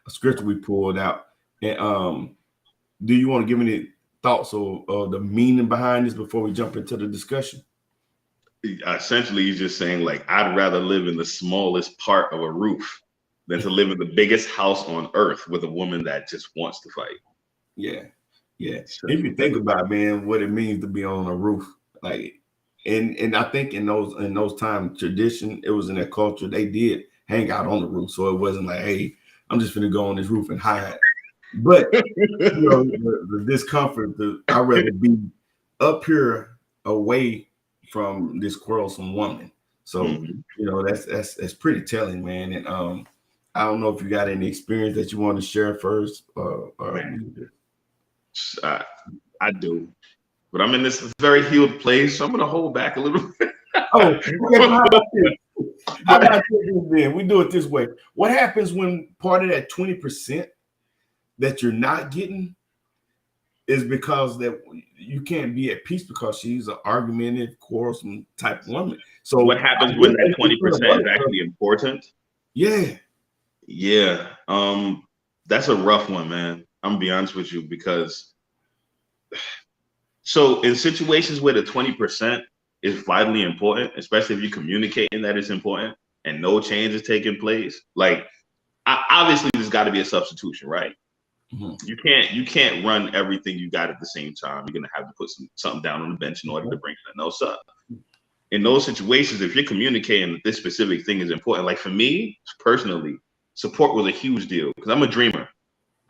scripture we pulled out. And do you want to give any thoughts of the meaning behind this before we jump into the discussion? Essentially, he's just saying, like, I'd rather live in the smallest part of a roof than to live in the biggest house on earth with a woman that just wants to fight. Yeah. If you think about it, man, what it means to be on a roof, like, and I think in those times, tradition, it was in their culture, they did hang out on the roof, so it wasn't like, hey, I'm just gonna go on this roof and hide. But the discomfort, I'd rather be up here away from this quarrelsome woman. So that's pretty telling, man. And I don't know if you got any experience that you want to share first. I do, but I'm in this very healed place, so I'm gonna hold back a little bit. How about this, then? We do it this way. What happens when part of that 20% that you're not getting is because that you can't be at peace because she's an argumentative, quarrelsome type woman? So what happens when that 20% is actually important? Yeah. That's a rough one, man. I'm gonna be honest with you, because so in situations where the 20% is vitally important, especially if you're communicating that it's important and no change is taking place, like obviously there's got to be a substitution, right? Mm-hmm. You can't run everything you got at the same time. You're gonna have to put something down on the bench in order to bring something else up. In those situations, if you're communicating that this specific thing is important, like for me personally, support was a huge deal because I'm a dreamer.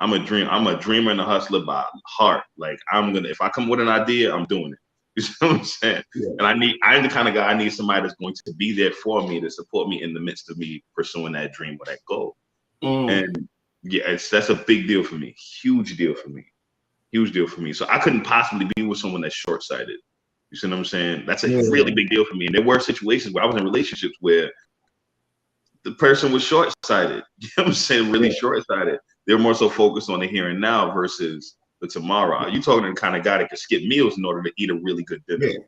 I'm a dreamer and a hustler by heart. Like if I come with an idea, I'm doing it. You know what I'm saying? Yeah. And I'm the kind of guy, I need somebody that's going to be there for me, to support me in the midst of me pursuing that dream or that goal. And yeah, that's a big deal for me. Huge deal for me. So I couldn't possibly be with someone that's short-sighted. You see what I'm saying? That's a really big deal for me. And there were situations where I was in relationships where the person was short-sighted. You know what I'm saying? Really short-sighted. They're more so focused on the here and now versus the tomorrow. You talking to the kind of guy that could skip meals in order to eat a really good dinner. Yeah.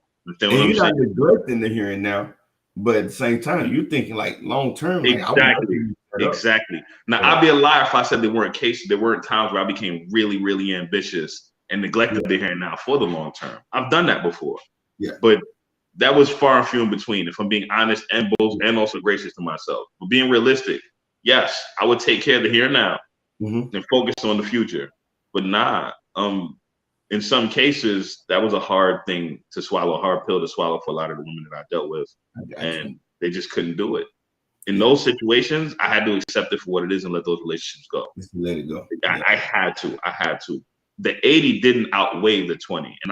And you're not neglecting the here and now, but at the same time, you're thinking like long term. Exactly. Now, I'd be a liar if I said there weren't times where I became really, really ambitious and neglected the here and now for the long term. I've done that before. Yeah. But that was far and few in between, if I'm being honest and also gracious to myself. But being realistic, yes, I would take care of the here and now and focus on the future. But in some cases, that was a hard thing to swallow, a hard pill to swallow for a lot of the women that I dealt with. And they just couldn't do it. In those situations, I had to accept it for what it is and let those relationships go. Just let it go. I had to. The 80 didn't outweigh the 20. And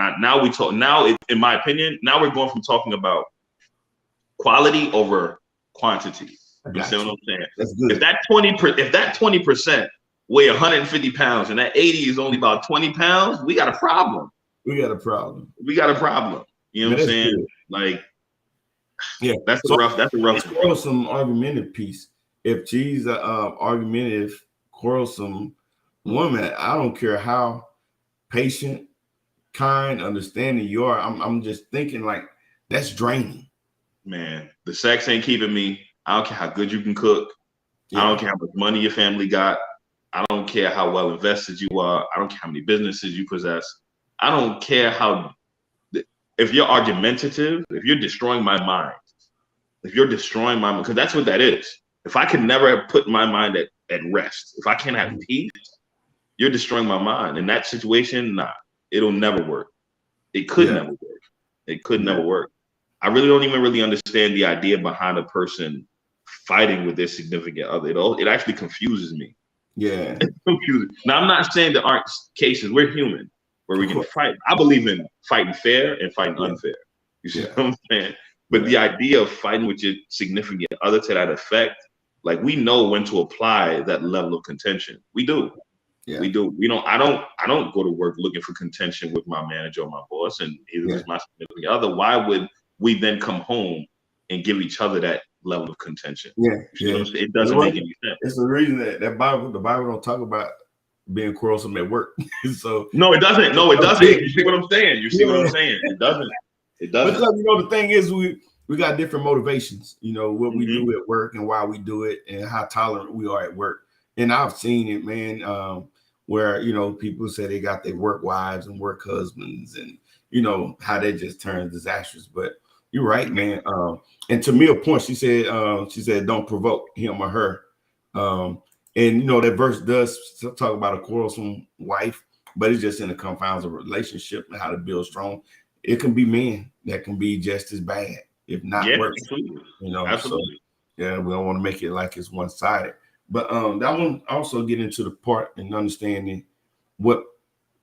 in my opinion, now we're going from talking about quality over quantity. You see what I'm saying? That's good. If that 20% weigh 150 pounds and that 80 is only about 20 pounds, we got a problem. You know what I'm saying? Good. Like, that's a rough. It's quarrelsome, argumentative piece. If she's an argumentative, quarrelsome woman, I don't care how patient, kind, understanding you are. I'm just thinking like that's draining. Man, the sex ain't keeping me. I don't care how good you can cook. I don't care how much money your family got. I don't care how well invested you are. I don't care how many businesses you possess. I don't care if you're argumentative, if you're destroying my mind, because that's what that is. If I can never put my mind at rest, if I can't have peace, you're destroying my mind. In that situation, it'll never work. It could never work. It could never work. I really don't even really understand the idea behind a person fighting with their significant other. It actually confuses me. Yeah. Now, I'm not saying there aren't cases, we're human, where we can fight. I believe in fighting fair and fighting unfair. You see what I'm saying? But the idea of fighting with your significant other to that effect, like, we know when to apply that level of contention. We do. Yeah. We do. You know, I don't go to work looking for contention with my manager or my boss, and either is my significant other. Why would we then come home and give each other that level of contention? Yeah. It doesn't make any sense. It's the reason that the Bible don't talk about being quarrelsome at work. So no, it doesn't. No, it doesn't. You see what I'm saying? You see what I'm saying? It doesn't. It doesn't. Because, you know, the thing is, we got different motivations. You know, what we do at work and why we do it and how tolerant we are at work. And I've seen it, man. Where, you know, people say they got their work wives and work husbands, and, you know, how they just turn disastrous. But you're right, man. And to Mia's point, she said, don't provoke him or her. And, you know, that verse does talk about a quarrelsome wife, but it's just in the confines of a relationship and how to build strong. It can be men that can be just as bad, if not worse. Absolutely. You know, absolutely. So, yeah, we don't want to make it like it's one-sided. But that one also get into the part and understanding what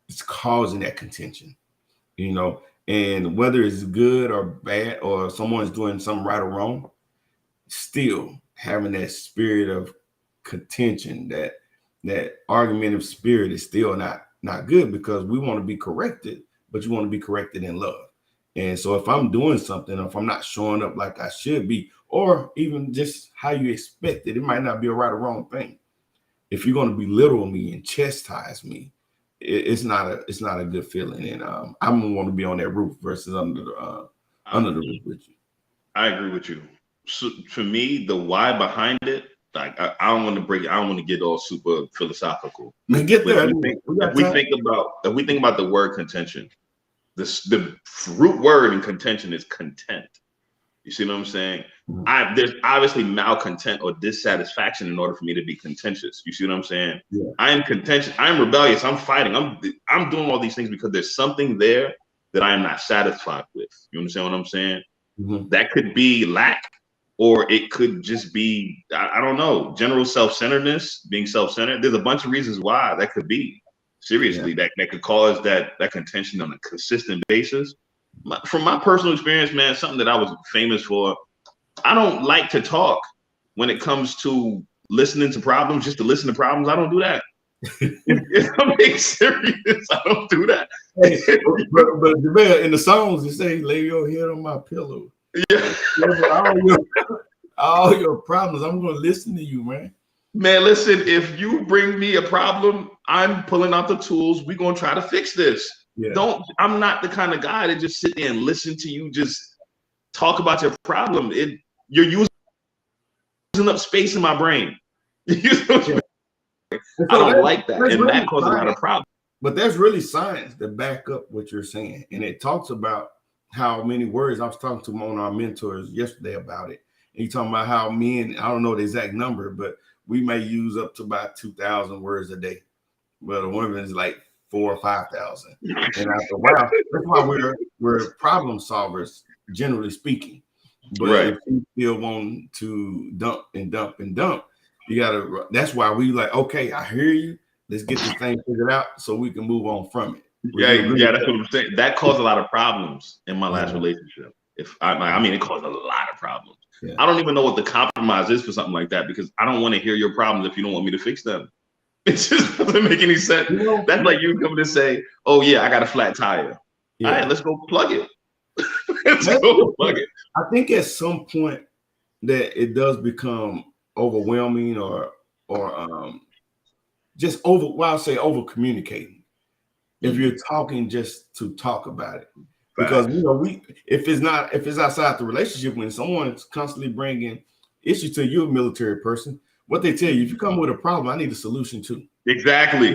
is causing that contention, you know, and whether it's good or bad or someone's doing something right or wrong, still having that spirit of contention, that argumentative spirit is still not good, because we want to be corrected, but you want to be corrected in love. And so if I'm doing something, if I'm not showing up like I should be, or even just how you expect it, it might not be a right or wrong thing. If you're going to belittle me and chastise me, it's not a good feeling. And I'm gonna want to be on that roof versus under the roof with you. I agree with you. So for me, the why behind it, like, I don't want to break it. I don't want to get all super philosophical. Get there. If we think about the word contention, the root word in contention is content. You see what I'm saying? There's obviously malcontent or dissatisfaction in order for me to be contentious. You see what I'm saying? Yeah. I am contentious. I'm rebellious. I'm fighting. I'm doing all these things because there's something there that I am not satisfied with. You understand what I'm saying? That could be lack, or it could just be, I don't know, general self-centeredness, being self-centered. There's a bunch of reasons why that could be. Seriously, that could cause that contention on a consistent basis. From my personal experience, man, something that I was famous for, I don't like to talk when it comes to listening to problems, just to listen to problems. I don't do that. If I'm being serious, I don't do that. Hey, but in the songs, they say, lay your head on my pillow. Yeah. All your problems, I'm going to listen to you, man. Man, listen, if you bring me a problem, I'm pulling out the tools. We're going to try to fix this. Yeah. I'm not the kind of guy to just sit there and listen to you just talk about your problem. You're using up space in my brain. I don't like that. And that causes a lot of problems. But there's really science to back up what you're saying. And it talks about how many words. I was talking to one of our mentors yesterday about it. And he's talking about how men, I don't know the exact number, but we may use up to about 2,000 words a day. But a woman is like 4,000 or 5,000. And after a while, that's why we're problem solvers, generally speaking. But if you still want to dump, you gotta. That's why we like, okay, I hear you. Let's get this thing figured out so we can move on from it. Yeah, that's what I'm saying. That caused a lot of problems in my last relationship. It caused a lot of problems. Yeah. I don't even know what the compromise is for something like that, because I don't want to hear your problems if you don't want me to fix them. It just doesn't make any sense. That's like you coming to say, oh yeah, I got a flat tire. Yeah. All right, let's go plug it. I think at some point that it does become overwhelming or just over communicating. If you're talking just to talk about it. Because if it's outside the relationship, when someone's constantly bringing issues to you, a military person, what they tell you, if you come with a problem, I need a solution too. Exactly.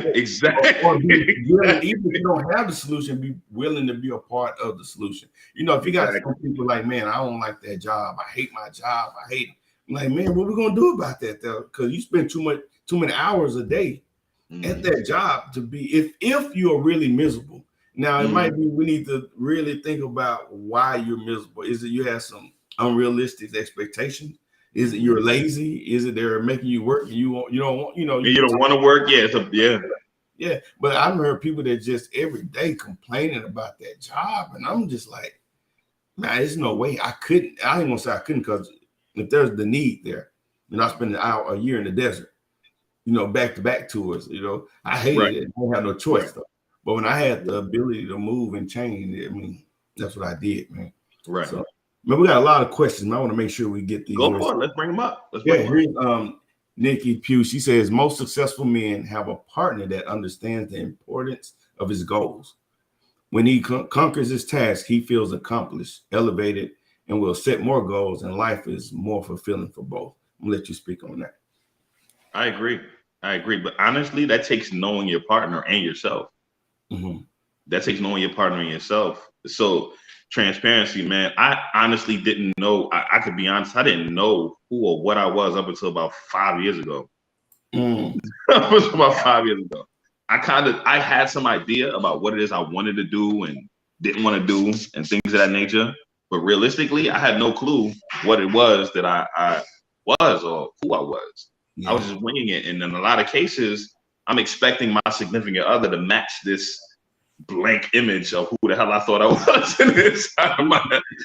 Or even if you don't have the solution, be willing to be a part of the solution. If you got some people like, man, I don't like that job. I hate my job. I hate it. I'm like, man, what are we gonna do about that though? Because you spend too many hours a day at that job to be. If you are really miserable. Now, it might be we need to really think about why you're miserable. Is it you have some unrealistic expectations? Is it you're lazy? Is it they're making you work and you don't want, you don't want to work? Yeah. But I've heard people that just every day complaining about that job. And I'm just like, man, there's no way I couldn't. I ain't gonna say I couldn't, because if there's the need there, I spent a year in the desert, back to back tours, I hated it. I didn't have no choice though. But when I had the ability to move and change, I mean, that's what I did, man. Right. So, man, we got a lot of questions. I want to make sure we get these. Go for it. Let's bring them up. Here's Nikki Pugh. She says most successful men have a partner that understands the importance of his goals. When he conquers his task, he feels accomplished, elevated, and will set more goals, and life is more fulfilling for both. I'm gonna let you speak on that. I agree. But honestly, that takes knowing your partner and yourself. That takes knowing your partner and yourself. So transparency, man, I honestly didn't know. I could be honest, I didn't know who or what I was up until about 5 years ago. About 5 years ago. I had some idea about what it is I wanted to do and didn't want to do and things of that nature. But realistically, I had no clue what it was that I was or who I was. I was just winging it. And in a lot of cases, I'm expecting my significant other to match this blank image of who the hell I thought I was in this.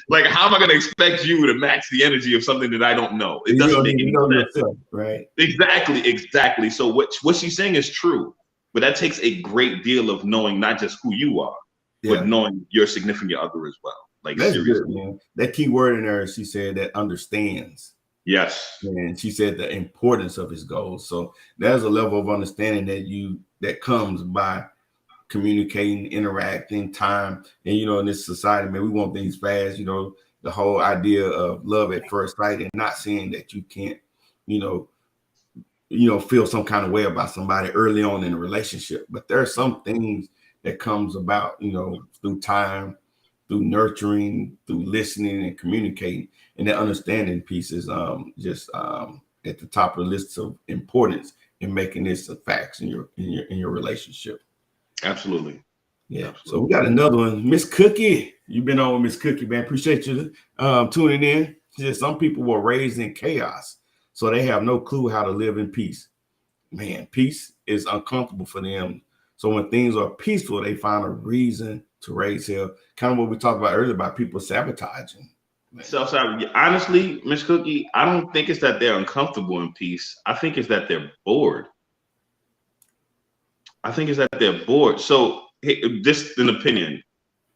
Like, how am I going to expect you to match the energy of something that I don't know? It doesn't make any sense. Yourself, right? Exactly. So what she's saying is true, but that takes a great deal of knowing not just who you are, but knowing your significant other as well. Like, that's seriously. Good, man. That key word in there, she said, that understands. Yes. And she said the importance of his goals. So there's a level of understanding that comes by communicating, interacting, time. And in this society, man, we want things fast. The whole idea of love at first sight, and not saying that you can't, feel some kind of way about somebody early on in a relationship. But there are some things that comes about, through time, through nurturing, through listening and communicating. And that understanding piece is just at the top of the list of importance in making this a facts in your relationship. Absolutely. Yeah. Absolutely. So we got another one, Miss Cookie. You've been on with Miss Cookie, man. Appreciate you tuning in. She said some people were raised in chaos, so they have no clue how to live in peace. Man, peace is uncomfortable for them. So when things are peaceful, they find a reason to raise hell. Kind of what we talked about earlier about people sabotaging. Self-sabotage. Honestly, Miss Cookie, I don't think it's that they're uncomfortable in peace. I think it's that they're bored. So, hey, just an opinion.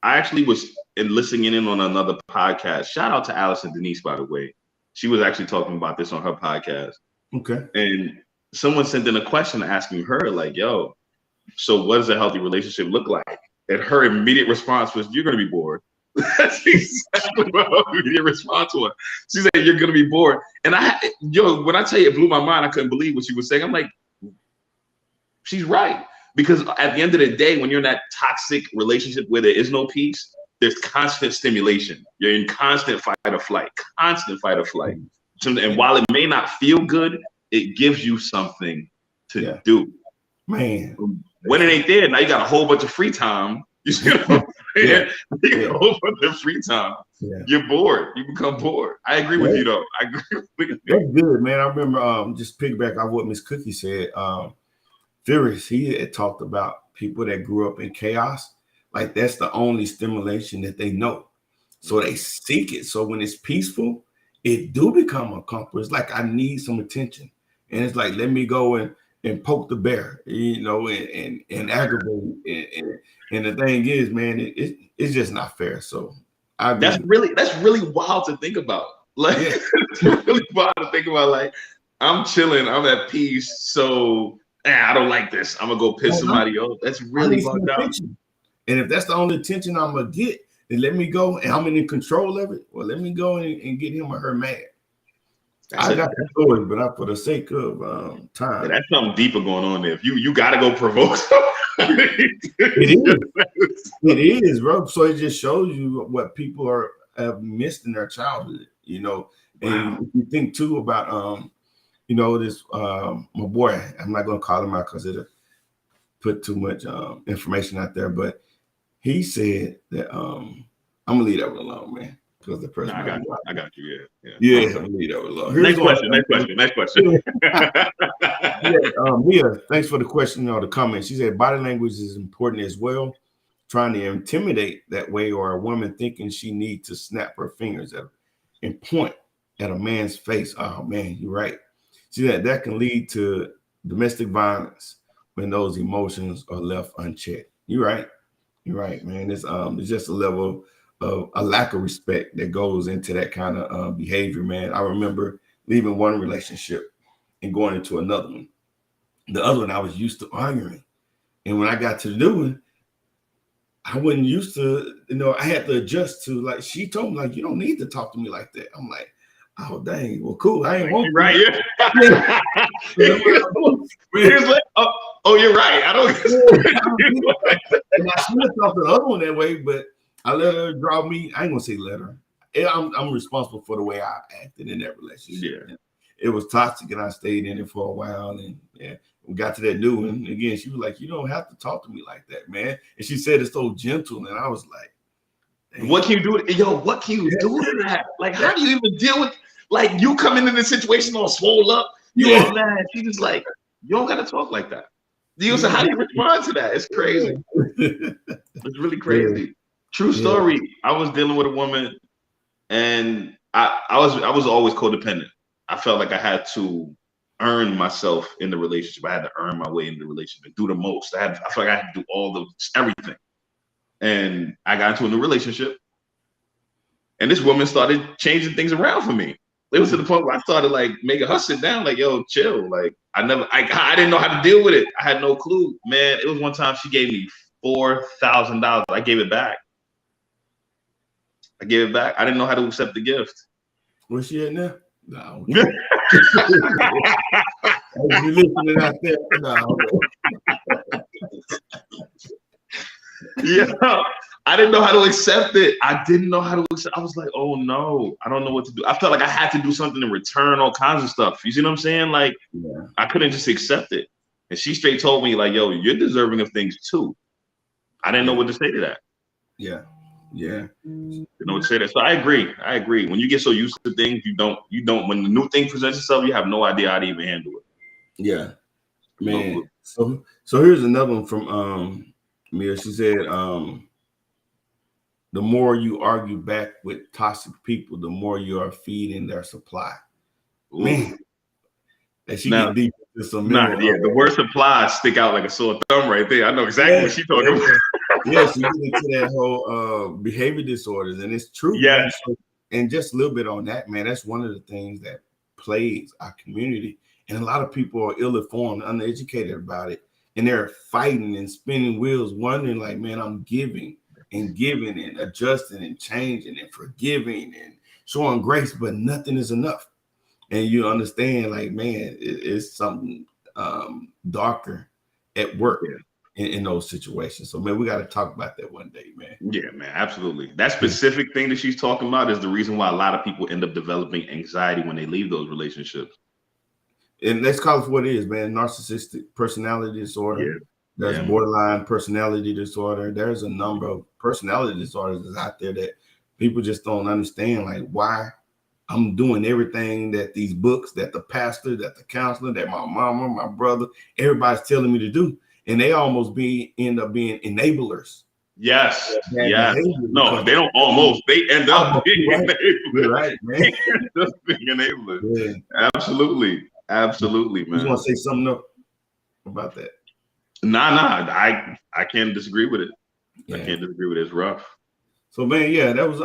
I actually was listening in on another podcast. Shout out to Allison Denise, by the way. She was actually talking about this on her podcast. Okay. And someone sent in a question asking her, like, yo, so what does a healthy relationship look like? And her immediate response was, you're going to be bored. That's exactly what her immediate response was. She said, you're going to be bored. And when I tell you it blew my mind, I couldn't believe what she was saying. I'm like, she's right. Because at the end of the day, when you're in that toxic relationship where there is no peace, there's constant stimulation. You're in constant fight or flight. And while it may not feel good, it gives you something to do. Man. When it ain't there, now you got a whole bunch of free time. You see what I'm saying? You got a whole bunch of free time. Yeah. You're bored. You become bored. I agree with you, though. I agree with you. That's good, man. I remember just piggyback on what Miss Cookie said. Ferris, he had talked about people that grew up in chaos. Like that's the only stimulation that they know. So they seek it. So when it's peaceful, it do become uncomfortable. It's like I need some attention. And it's like, let me go and poke the bear, and aggravate. And the thing is, man, it's just not fair. So that's really wild to think about. Like it's really wild to think about. Like I'm chilling, I'm at peace. So I don't like this. I'm gonna go piss somebody off. That's really bugged out. And if that's the only attention I'm gonna get, then let me go. And I'm in control of it. Well, let me go and get him or her mad. I got the story, but for the sake of time, that's something deeper going on there. If you gotta go provoke it is, bro. So it just shows you what people have missed in their childhood, And if you think too about this my boy, I'm not gonna call him out because it'll put too much information out there, but he said that I'm gonna leave that one alone, man, because the person. I got you. Yeah. Yeah, I'm gonna leave that one alone. Here's Next question. Mia, thanks for the question or the comment. She said body language is important as well. Trying to intimidate that way, or a woman thinking she needs to snap her fingers at and point at a man's face. Oh man, you're right. See that can lead to domestic violence when those emotions are left unchecked. You're right, man. It's just a level of a lack of respect that goes into that kind of behavior, man. I remember leaving one relationship and going into another one. The other one I was used to arguing, and when I got to the new one, I wasn't used to, I had to adjust to, like, she told me, like, you don't need to talk to me like that. I'm like, oh, dang, well, cool. I ain't want to. Right, yeah. You're right. I don't. And I should have talked to the other one that way, but I let her draw me. I ain't going to say let her. I'm responsible for the way I acted in that relationship. Yeah. It was toxic, and I stayed in it for a while, and we got to that new one. Again, she was like, you don't have to talk to me like that, man. And she said it's so gentle, and I was like, dang. What can you do? What can you do to that? Like, how do you even deal with, like, you coming in this situation all swole up? All mad. She just like, you don't got to talk like that. So how do you respond to that? It's crazy. It's really crazy. Yeah. True story. I was dealing with a woman, and I was always codependent. I felt like I had to earn myself in the relationship. I had to earn my way in the relationship, do the most. I felt like I had to do everything. And I got into a new relationship, and this woman started changing things around for me. It was to the point where I started like making her sit down, like, yo, chill. Like, I didn't know how to deal with it. I had no clue, man. It was one time she gave me $4,000. I gave it back. I didn't know how to accept the gift. Where's she at now? No. You listening out there? No. Yeah. I didn't know how to accept it. I was like, oh no, I don't know what to do. I felt like I had to do something in return, all kinds of stuff. You see what I'm saying? Like, I couldn't just accept it. And she straight told me, like, yo, you're deserving of things too. I didn't know what to say to that. Yeah. You know what to say to that. So I agree. When you get so used to things, you don't, when the new thing presents itself, you have no idea how to even handle it. Yeah. Man. So here's another one from Mia. She said, the more you argue back with toxic people, the more you are feeding their supply. Ooh. Man. And she get deep into some the word supply stick out like a sore thumb right there. I know exactly what she's talking about. Yes, you get into that whole behavior disorders, and it's true. Yeah. So, and just a little bit on that, man. That's one of the things that plagues our community, and a lot of people are ill-informed, uneducated about it, and they're fighting and spinning wheels, wondering, like, man, I'm giving and adjusting and changing and forgiving and showing grace, but nothing is enough. And you understand, like, man, it's something darker at work. Yeah. In those situations. So, man, we got to talk about that one day, man. Yeah, man, absolutely. That specific thing that she's talking about is the reason why a lot of people end up developing anxiety when they leave those relationships. And let's call it for what it is, man. Narcissistic personality disorder. Yeah. There's borderline personality disorder. There's a number of personality disorders that's out there that people just don't understand, like, why I'm doing everything that these books, that the pastor, that the counselor, that my mama, my brother, everybody's telling me to do. And they almost end up being enablers. Yes. No, they don't almost. They end up being enablers. Right, man. Just being enablers. Yeah. Absolutely, man. You want to say something about that? Nah. I can't disagree with it. Yeah. I can't disagree with it. It's rough. So, man, that was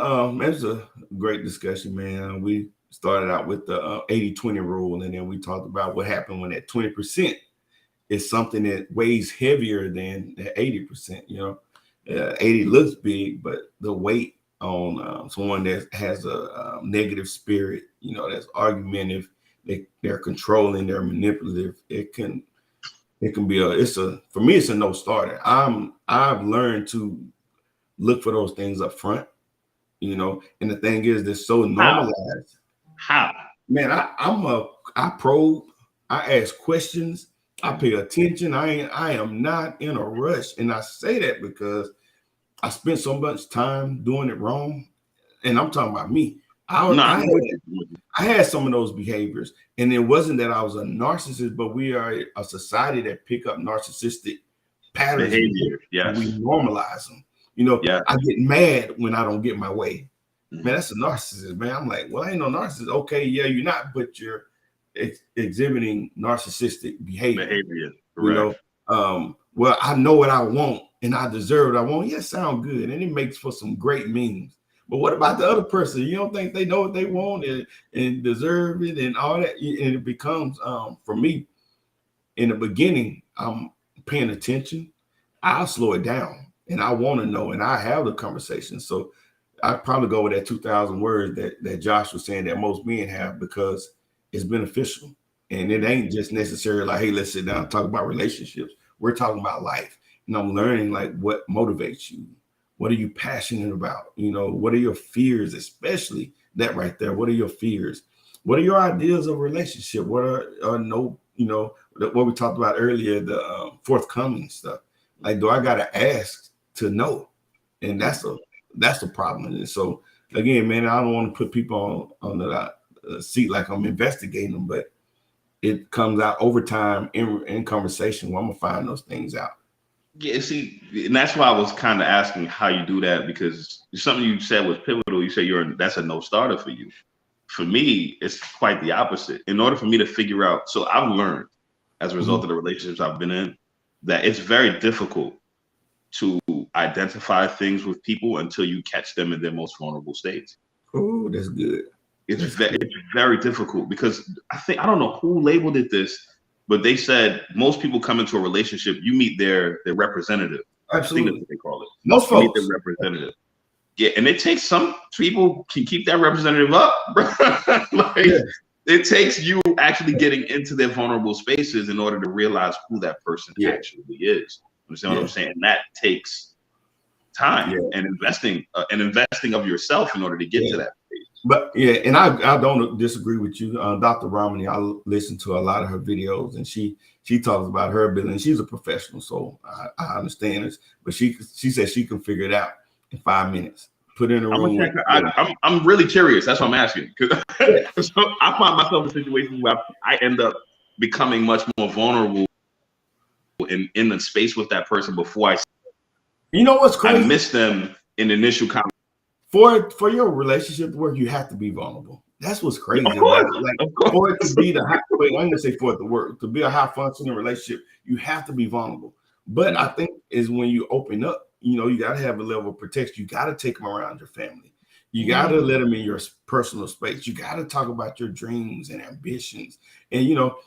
a great discussion, man. We started out with the 80-20 rule, and then we talked about what happened when that 20% is something that weighs heavier than the 80%. 80 looks big, but the weight on someone that has a negative spirit, that's argumentative, they're controlling, they're manipulative. It can be for me, it's a no starter. I've learned to look for those things up front, and the thing is, they're so normalized. How? Man, I probe, I ask questions. I pay attention. I am not in a rush. And I say that because I spent so much time doing it wrong, and I'm talking about me. No, I'm with you. I had some of those behaviors, and it wasn't that I was a narcissist, but we are a society that pick up narcissistic patterns Behavior, and we yes. normalize them. You know, Yeah. I get mad when I don't get my way. Mhm. Man, that's a narcissist, man. I'm like, well, I ain't no narcissist. Okay, yeah, you're not, but you're exhibiting narcissistic behavior. Behavior, You correct. know, well, I know what I want and I deserve what I want. Yeah, sound good, and it makes for some great memes. But what about the other person? You don't think they know what they want and deserve it and all that? And it becomes, for me, in the beginning, I'm paying attention. I'll slow it down and I want to know and I have the conversation. So I probably go with that 2,000 words that Josh was saying that most men have, because it's beneficial. And it ain't just necessarily like, hey, let's sit down and talk about relationships. We're talking about life. And I'm learning like what motivates you. What are you passionate about? You know, what are your fears, especially that right there? What are your fears? What are your ideas of relationship? What are no, you know, what we talked about earlier, the forthcoming stuff. Like, do I gotta ask to know? And that's a problem. And so again, man, I don't want to put people on the seat like I'm investigating them, but it comes out over time in conversation where I'm gonna find those things out. Yeah, see, and that's why I was kind of asking how you do that, because something you said was pivotal. You say that's a no starter for you. For me, it's quite the opposite. In order for me to figure out, so I've learned as a result of the relationships I've been in, that it's very difficult to identify things with people until you catch them in their most vulnerable states. Oh, that's good. It's very difficult, because I don't know who labeled it this, but they said most people come into a relationship, you meet their representative. Absolutely. I think that's what they call it. Most you meet folks. their representative. Yeah, and it takes some people can keep that representative up, bro. It takes you actually getting into their vulnerable spaces in order to realize who that person actually is. You understand what I'm saying? And that takes time and investing of yourself in order to get to that place. But and I don't disagree with you. Dr. Romney, I listen to a lot of her videos, and she talks about her ability, and she's a professional, so I understand this. But she said she can figure it out in 5 minutes. Put in a room. I'm really curious. That's what I'm asking. So I find myself in situations where I end up becoming much more vulnerable in the space with that person before I. You know what's crazy? I miss them in the initial conversation. For your relationship to work, you have to be vulnerable. That's what's crazy. Of course, for it to be I'm gonna say for it to work, to be a high functioning relationship, you have to be vulnerable. But I think is when you open up, you know, you got to have a level of protection. You got to take them around your family. You got to let them in your personal space. You got to talk about your dreams and ambitions. And, you know,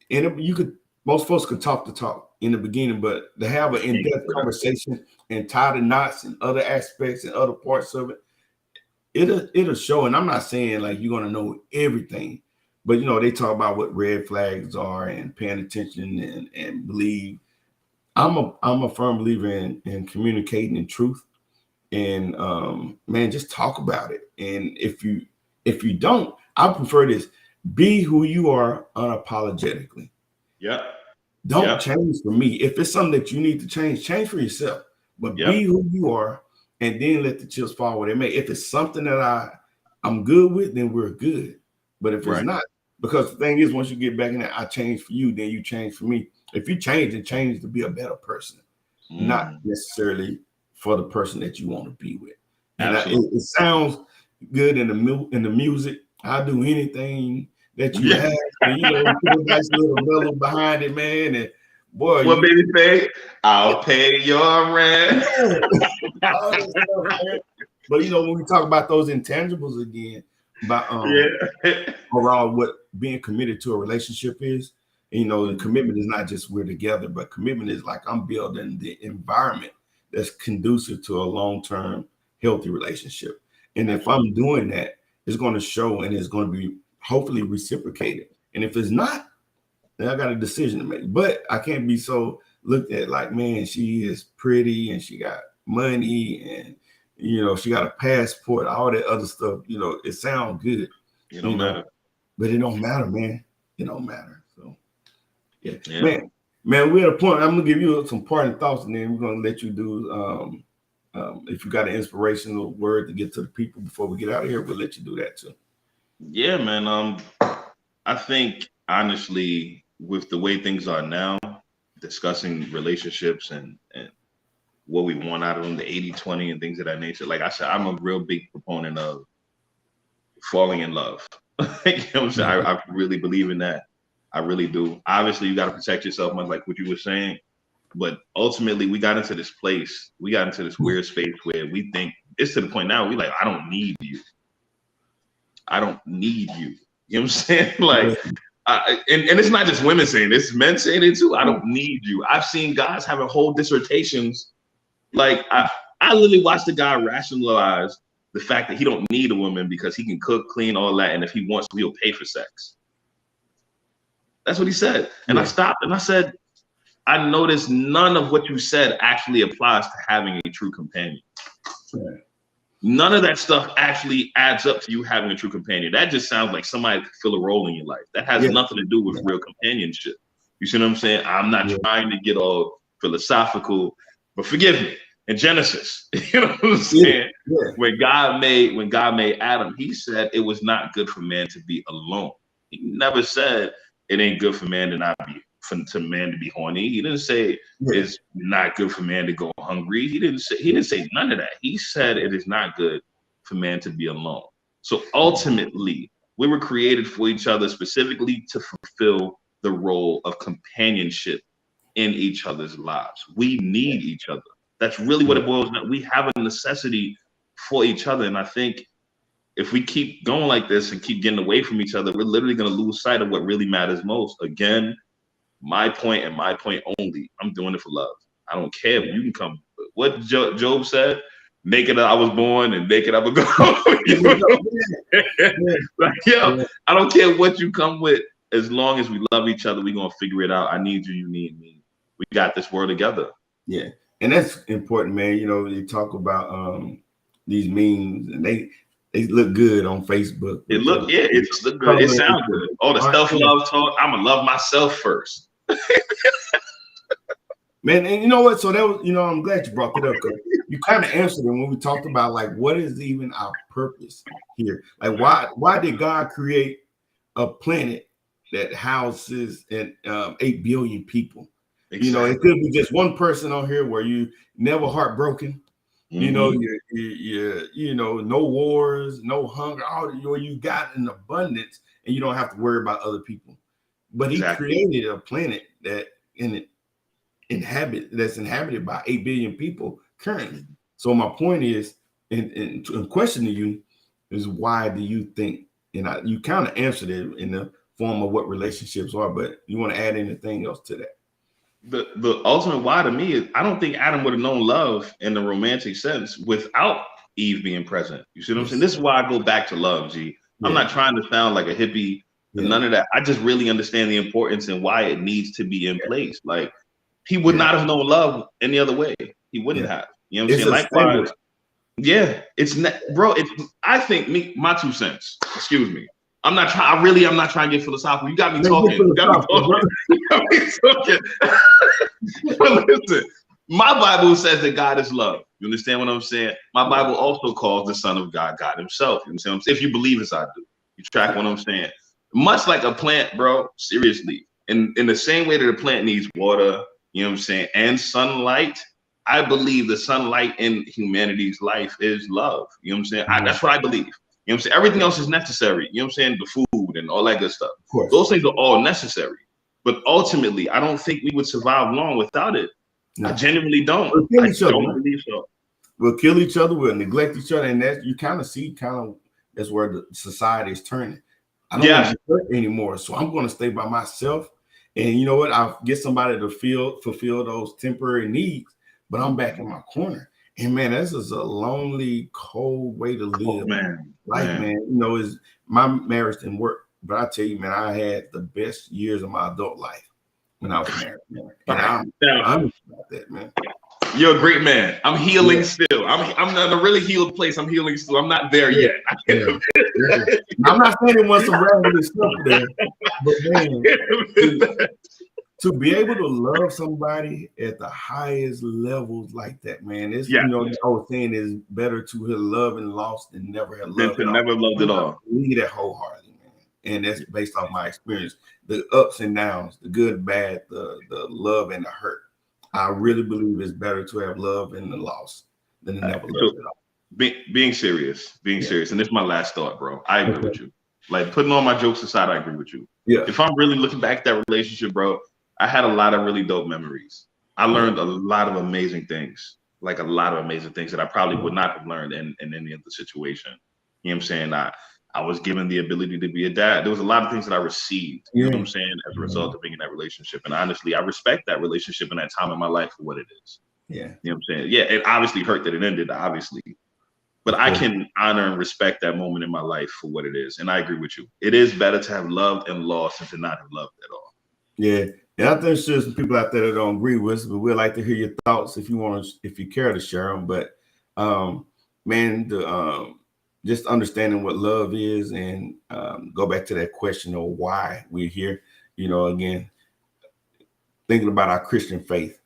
and you could, most folks could talk the talk in the beginning, but to have an in-depth conversation and tie the knots and other aspects and other parts of it, it'll show. And I'm not saying like you're going to know everything, but, you know, they talk about what red flags are and paying attention and believe. I'm a firm believer in communicating in truth, and man, just talk about it. And if you don't, I prefer this: be who you are unapologetically. Don't change for me. If it's something that you need to change for yourself. But be who you are, and then let the chips fall where they may. If it's something that I'm good with, then we're good. But if it's not, because the thing is, once you get back in that, I change for you, then you change for me. If you change to be a better person, not necessarily for the person that you want to be with. And it sounds good in the music. I'll do anything that you ask. And, you know, put a nice little mellow behind it, man. And boy, what baby say? I'll pay your rent. But you know, when we talk about those intangibles again, about around what being committed to a relationship is, you know, the commitment is not just we're together, but commitment is like I'm building the environment that's conducive to a long-term healthy relationship. And if I'm doing that, it's going to show and it's going to be hopefully reciprocated. And if it's not, then I got a decision to make. But I can't be so looked at like, man, she is pretty and she got money and, you know, she got a passport, all that other stuff. You know, it sounds good. It don't matter. But it don't matter, man. It don't matter. So, man, we're at a point. I'm gonna give you some parting thoughts, and then we're gonna let you do if you got an inspirational word to get to the people before we get out of here, we'll let you do that too. Yeah, man. I think honestly, with the way things are now, discussing relationships and what we want out of them, the 80-20 and things of that nature. Like I said, I'm a real big proponent of falling in love. You know what I'm saying? I really believe in that. I really do. Obviously, you got to protect yourself, much like what you were saying. But ultimately, we got into this place. We got into this weird space where we think it's to the point now. We like, I don't need you. I don't need you. You know what I'm saying? Like, and it's not just women saying this, men saying it too. I don't need you. I've seen guys having whole dissertations. Like, I literally watched the guy rationalize the fact that he don't need a woman because he can cook, clean, all that, and if he wants to, he'll pay for sex. That's what he said. And I stopped and I said, I noticed none of what you said actually applies to having a true companion. Right. None of that stuff actually adds up to you having a true companion. That just sounds like somebody could fill a role in your life. That has nothing to do with real companionship. You see what I'm saying? I'm not trying to get all philosophical, but forgive me. In Genesis, you know what I'm saying? Yeah. When God made Adam, he said it was not good for man to be alone. He never said it ain't good for man to not be to man to be horny. He didn't say it's not good for man to go hungry. He didn't say none of that. He said it is not good for man to be alone. So ultimately, we were created for each other specifically to fulfill the role of companionship in each other's lives. We need each other. That's really what it boils down. We have a necessity for each other. And I think if we keep going like this and keep getting away from each other, we're literally going to lose sight of what really matters most. Again, my point and my point only. I'm doing it for love. I don't care if you can come. What Job said, naked I was born and naked I would go. I don't care what you come with. As long as we love each other, we're going to figure it out. I need you. You need me. We got this world together. Yeah. And that's important, man. You know, you talk about these memes and they look good on Facebook. It look good. It sounds good. Oh, the self-love talk. I'm gonna love myself first. Man, and you know what? So that was, you know, I'm glad you brought that up because you kind of answered it when we talked about like what is even our purpose here? Like why did God create a planet that houses 8 billion people? Exactly. You know, it could be just one person on here where you never heartbroken. Mm-hmm. You know, you know, no wars, no hunger, all you got in abundance, and you don't have to worry about other people. But he created a planet that's inhabited by 8 billion people currently. So my point is, in question to you, is why do you think? And you kind of answered it in the form of what relationships are, but you want to add anything else to that? The ultimate why to me is I don't think Adam would have known love in the romantic sense without Eve being present. You see what I'm saying? This is why I go back to love, G. I'm not trying to sound like a hippie, none of that. I just really understand the importance and why it needs to be in place. Like he would not have known love any other way. He wouldn't have. You know what I'm saying? Likewise, it's not, bro. I think my 2 cents. Excuse me. I'm not trying to get philosophical. You got me talking. But listen, my Bible says that God is love. You understand what I'm saying? My Bible also calls the Son of God God himself. You understand what I'm saying? If you believe as I do, you track what I'm saying. Much like a plant, bro, seriously. In the same way that a plant needs water, you know what I'm saying, and sunlight, I believe the sunlight in humanity's life is love. You know what I'm saying? That's what I believe. You know what I'm saying? Everything else is necessary. You know what I'm saying? The food and all that good stuff. Those things are all necessary. But ultimately, I don't think we would survive long without it. No. I genuinely don't. We'll believe so. We'll kill each other. We'll neglect each other. And that you kind of see that's where the society is turning. I don't want to be hurt anymore. So I'm going to stay by myself. And you know what? I'll get somebody to fulfill those temporary needs. But I'm back in my corner. And man, this is a lonely, cold way to live. Man. You know, is my marriage didn't work. But I tell you, man, I had the best years of my adult life when I was married. Man. And I'm about that, man. You're a great man. I'm healing still. I'm not in a really healed place. I'm healing still. I'm not there yet. I'm not saying it was some random stuff there, but man, to be able to love somebody at the highest levels like that, man, it's Yeah. the old saying is better to have loved and lost than never have Than loved to at all. never loved at all. I believe that wholeheartedly, man. And that's based off my experience. The ups and downs, the good, bad, the love and the hurt. I really believe it's better to have love and the loss than to never love at all. Being serious, and this is my last thought, bro. I agree with you. Like, putting all my jokes aside, I agree with you. Yeah. If I'm really looking back at that relationship, bro, I had a lot of really dope memories. I learned a lot of amazing things, like a lot of amazing things that I probably would not have learned in any other situation. You know what I'm saying? I was given the ability to be a dad. There was a lot of things that I received, you know what I'm saying, as a result of being in that relationship. And honestly, I respect that relationship and that time in my life for what it is. Yeah. You know what I'm saying? Yeah, it obviously hurt that it ended, obviously. But I can honor and respect that moment in my life for what it is. And I agree with you. It is better to have loved and lost than to not have loved at all. Yeah. And I think there's some people out there that don't agree with us, but we'd like to hear your thoughts if you care to share them. But man, just understanding what love is and go back to that question of why we're here, again, thinking about our Christian faith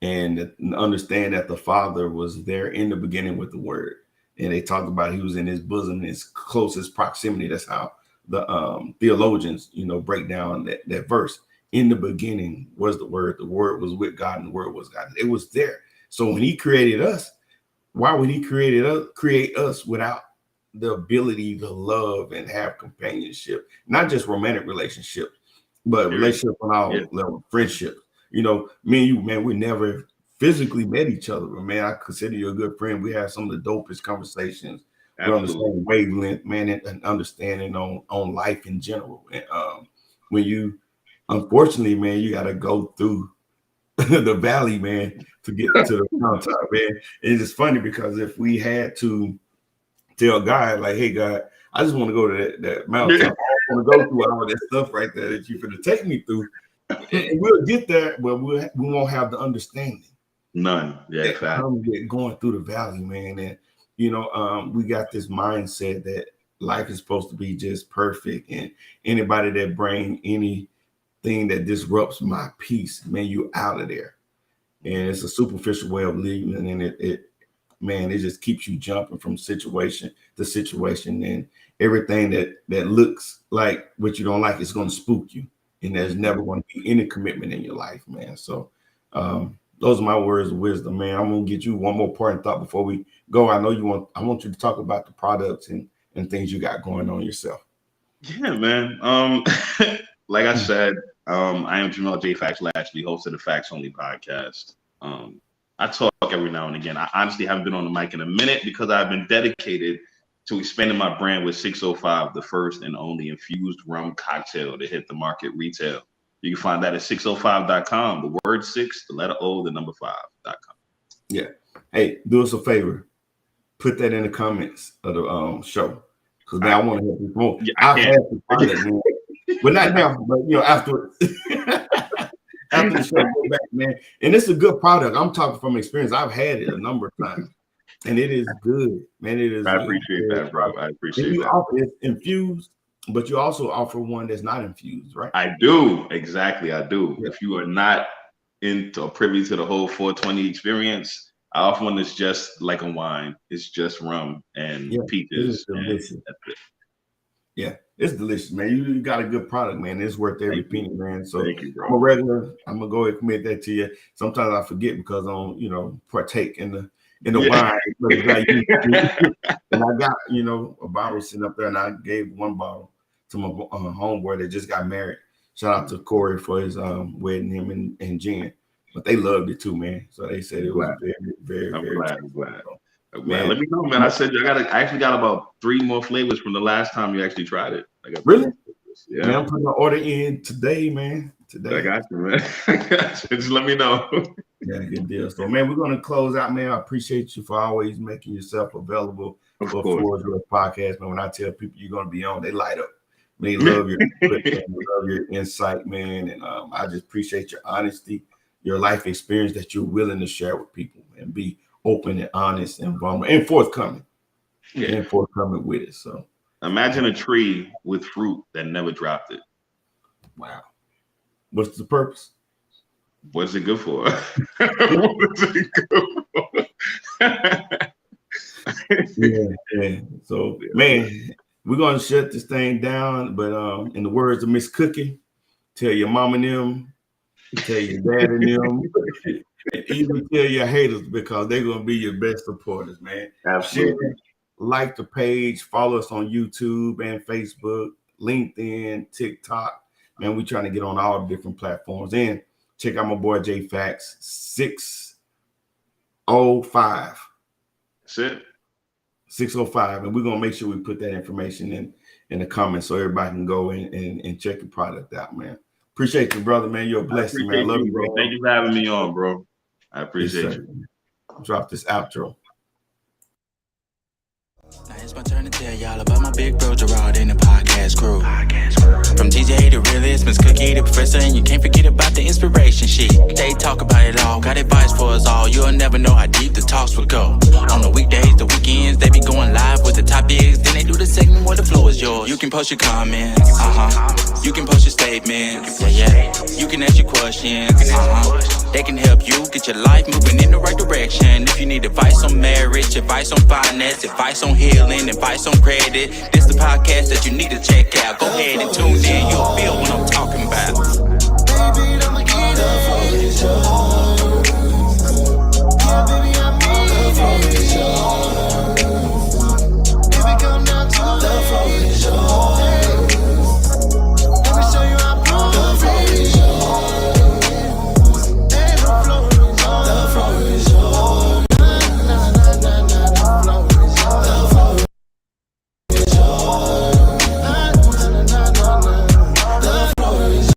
and understand that the Father was there in the beginning with the Word. And they talked about he was in his bosom, his closest proximity. That's how the theologians, break down that verse. In the beginning was the Word was with God, and the Word was God. It was there. So when he created us, why would he create us without the ability to love and have companionship? Not just romantic relationships, but relationship on all level, friendship. Me and you, man, we never physically met each other, but man, I consider you a good friend. We have some of the dopest conversations. We're on the same wavelength, man, and understanding on life in general. And when you, unfortunately, man, you got to go through the valley, man, to get to the mountaintop, man. And it's funny because if we had to tell God, like, hey, God, I just want to go to that mountaintop. I want to go through all that stuff right there that you're going to take me through. And we'll get there, but we won't have the understanding. None. Yeah, going through the valley, man. And we got this mindset that life is supposed to be just perfect, and anybody that bring anything that disrupts my peace, man, you out of there. And it's a superficial way of living, and it just keeps you jumping from situation to situation, and everything that looks like what you don't like is going to spook you, and there's never going to be any commitment in your life, man. So those are my words of wisdom, man. I'm gonna get you one more important thought before we go. I want you to talk about the products and things you got going on yourself. Yeah, man. Like I said, I am Jamel J. Facts Lashley, host of the Facts Only podcast. I talk every now and again. I honestly haven't been on the mic in a minute because I've been dedicated to expanding my brand with 605, the first and only infused rum cocktail to hit the market retail. You can find that at 605.com. The word 6, the letter O, the number 5.com. Yeah. Hey, do us a favor. Put that in the comments of the show. Because now I want to help you promote. Yeah, I've had the product, man. But not now, but afterwards. After the show, go back, man. And it's a good product. I'm talking from experience. I've had it a number of times. And it is good, man. It is. I appreciate that, bro. I appreciate you that. Offer it infused, but you also offer one that's not infused, right? I do. Exactly. I do. Yeah. If you are not into or privy to the whole 420 experience, I offer one that's just like a wine. It's just rum and peaches. And that's it. Yeah, it's delicious, man. You got a good product, man. It's worth every penny, man. So thank you, bro. I'm a regular. I'm gonna go ahead and commit that to you. Sometimes I forget because I don't, partake in the wine. And I got, a bottle sitting up there, and I gave one bottle to my homeboy that just got married. Shout out to Corey for his wedding, him and Jen. But they loved it too, man. So they said it was very, very, very. I'm glad. Man, let me know, man. I said I actually got about 3 more flavors from the last time you actually tried it. Really? Yeah. Man, I'm putting an order in today, man. Today. I got you, man. Just let me know. Yeah, good deal. So, man, we're going to close out, man. I appreciate you for always making yourself available for the podcast, man. When I tell people you're going to be on, they light up. They love your they love your insight, man. And I just appreciate your honesty, your life experience that you're willing to share with people and be open and honest and vulnerable and forthcoming. Yeah. And forthcoming with it. So imagine a tree with fruit that never dropped it. Wow. What's the purpose? What's it good for? What's it good for? Yeah. So, man, we're gonna shut this thing down. But in the words of Miss Cookie, tell your mom and them, tell your dad and them, and even tell your haters because they're gonna be your best supporters, man. Absolutely. Share, like the page, follow us on YouTube and Facebook, LinkedIn, TikTok. Man, we trying to get on all the different platforms. And check out my boy J Fax 605. That's it. 605, and we're gonna make sure we put that information in the comments so everybody can go and check the product out, man. Appreciate you, brother, man. You're a blessing, man. I love you, bro. bro. Thank you for having me on, bro. I appreciate Yes, you. Drop this outro. Now it's my turn to tell y'all about my big bro Gerard and the podcast crew. From TJ the realist, Miss Cookie the professor, and you can't forget about the inspiration sheet. They talk about it all, got advice for us all. You'll never know how deep the talks will go. On the weekdays, the weekends, they be going live with the topics. Then they do the segment where the floor is yours. You can post your comments, you can post your statements, yeah. You can ask your questions, They can help you get your life moving in the right direction. If you need advice on marriage, advice on finance, advice on healing, advice on credit, this the podcast that you need to check out. Go ahead and tune in, you'll feel what I'm talking about. Baby, I'ma get up for this show. Yeah, baby, I'm the for this show. Baby, come down to the for this show. Let me show you how the for this show. Hey, the flow is on. The flow is on. Na na na na na. The flow is on. The flow is on. Na na na na na. The flow is on.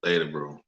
Later, bro.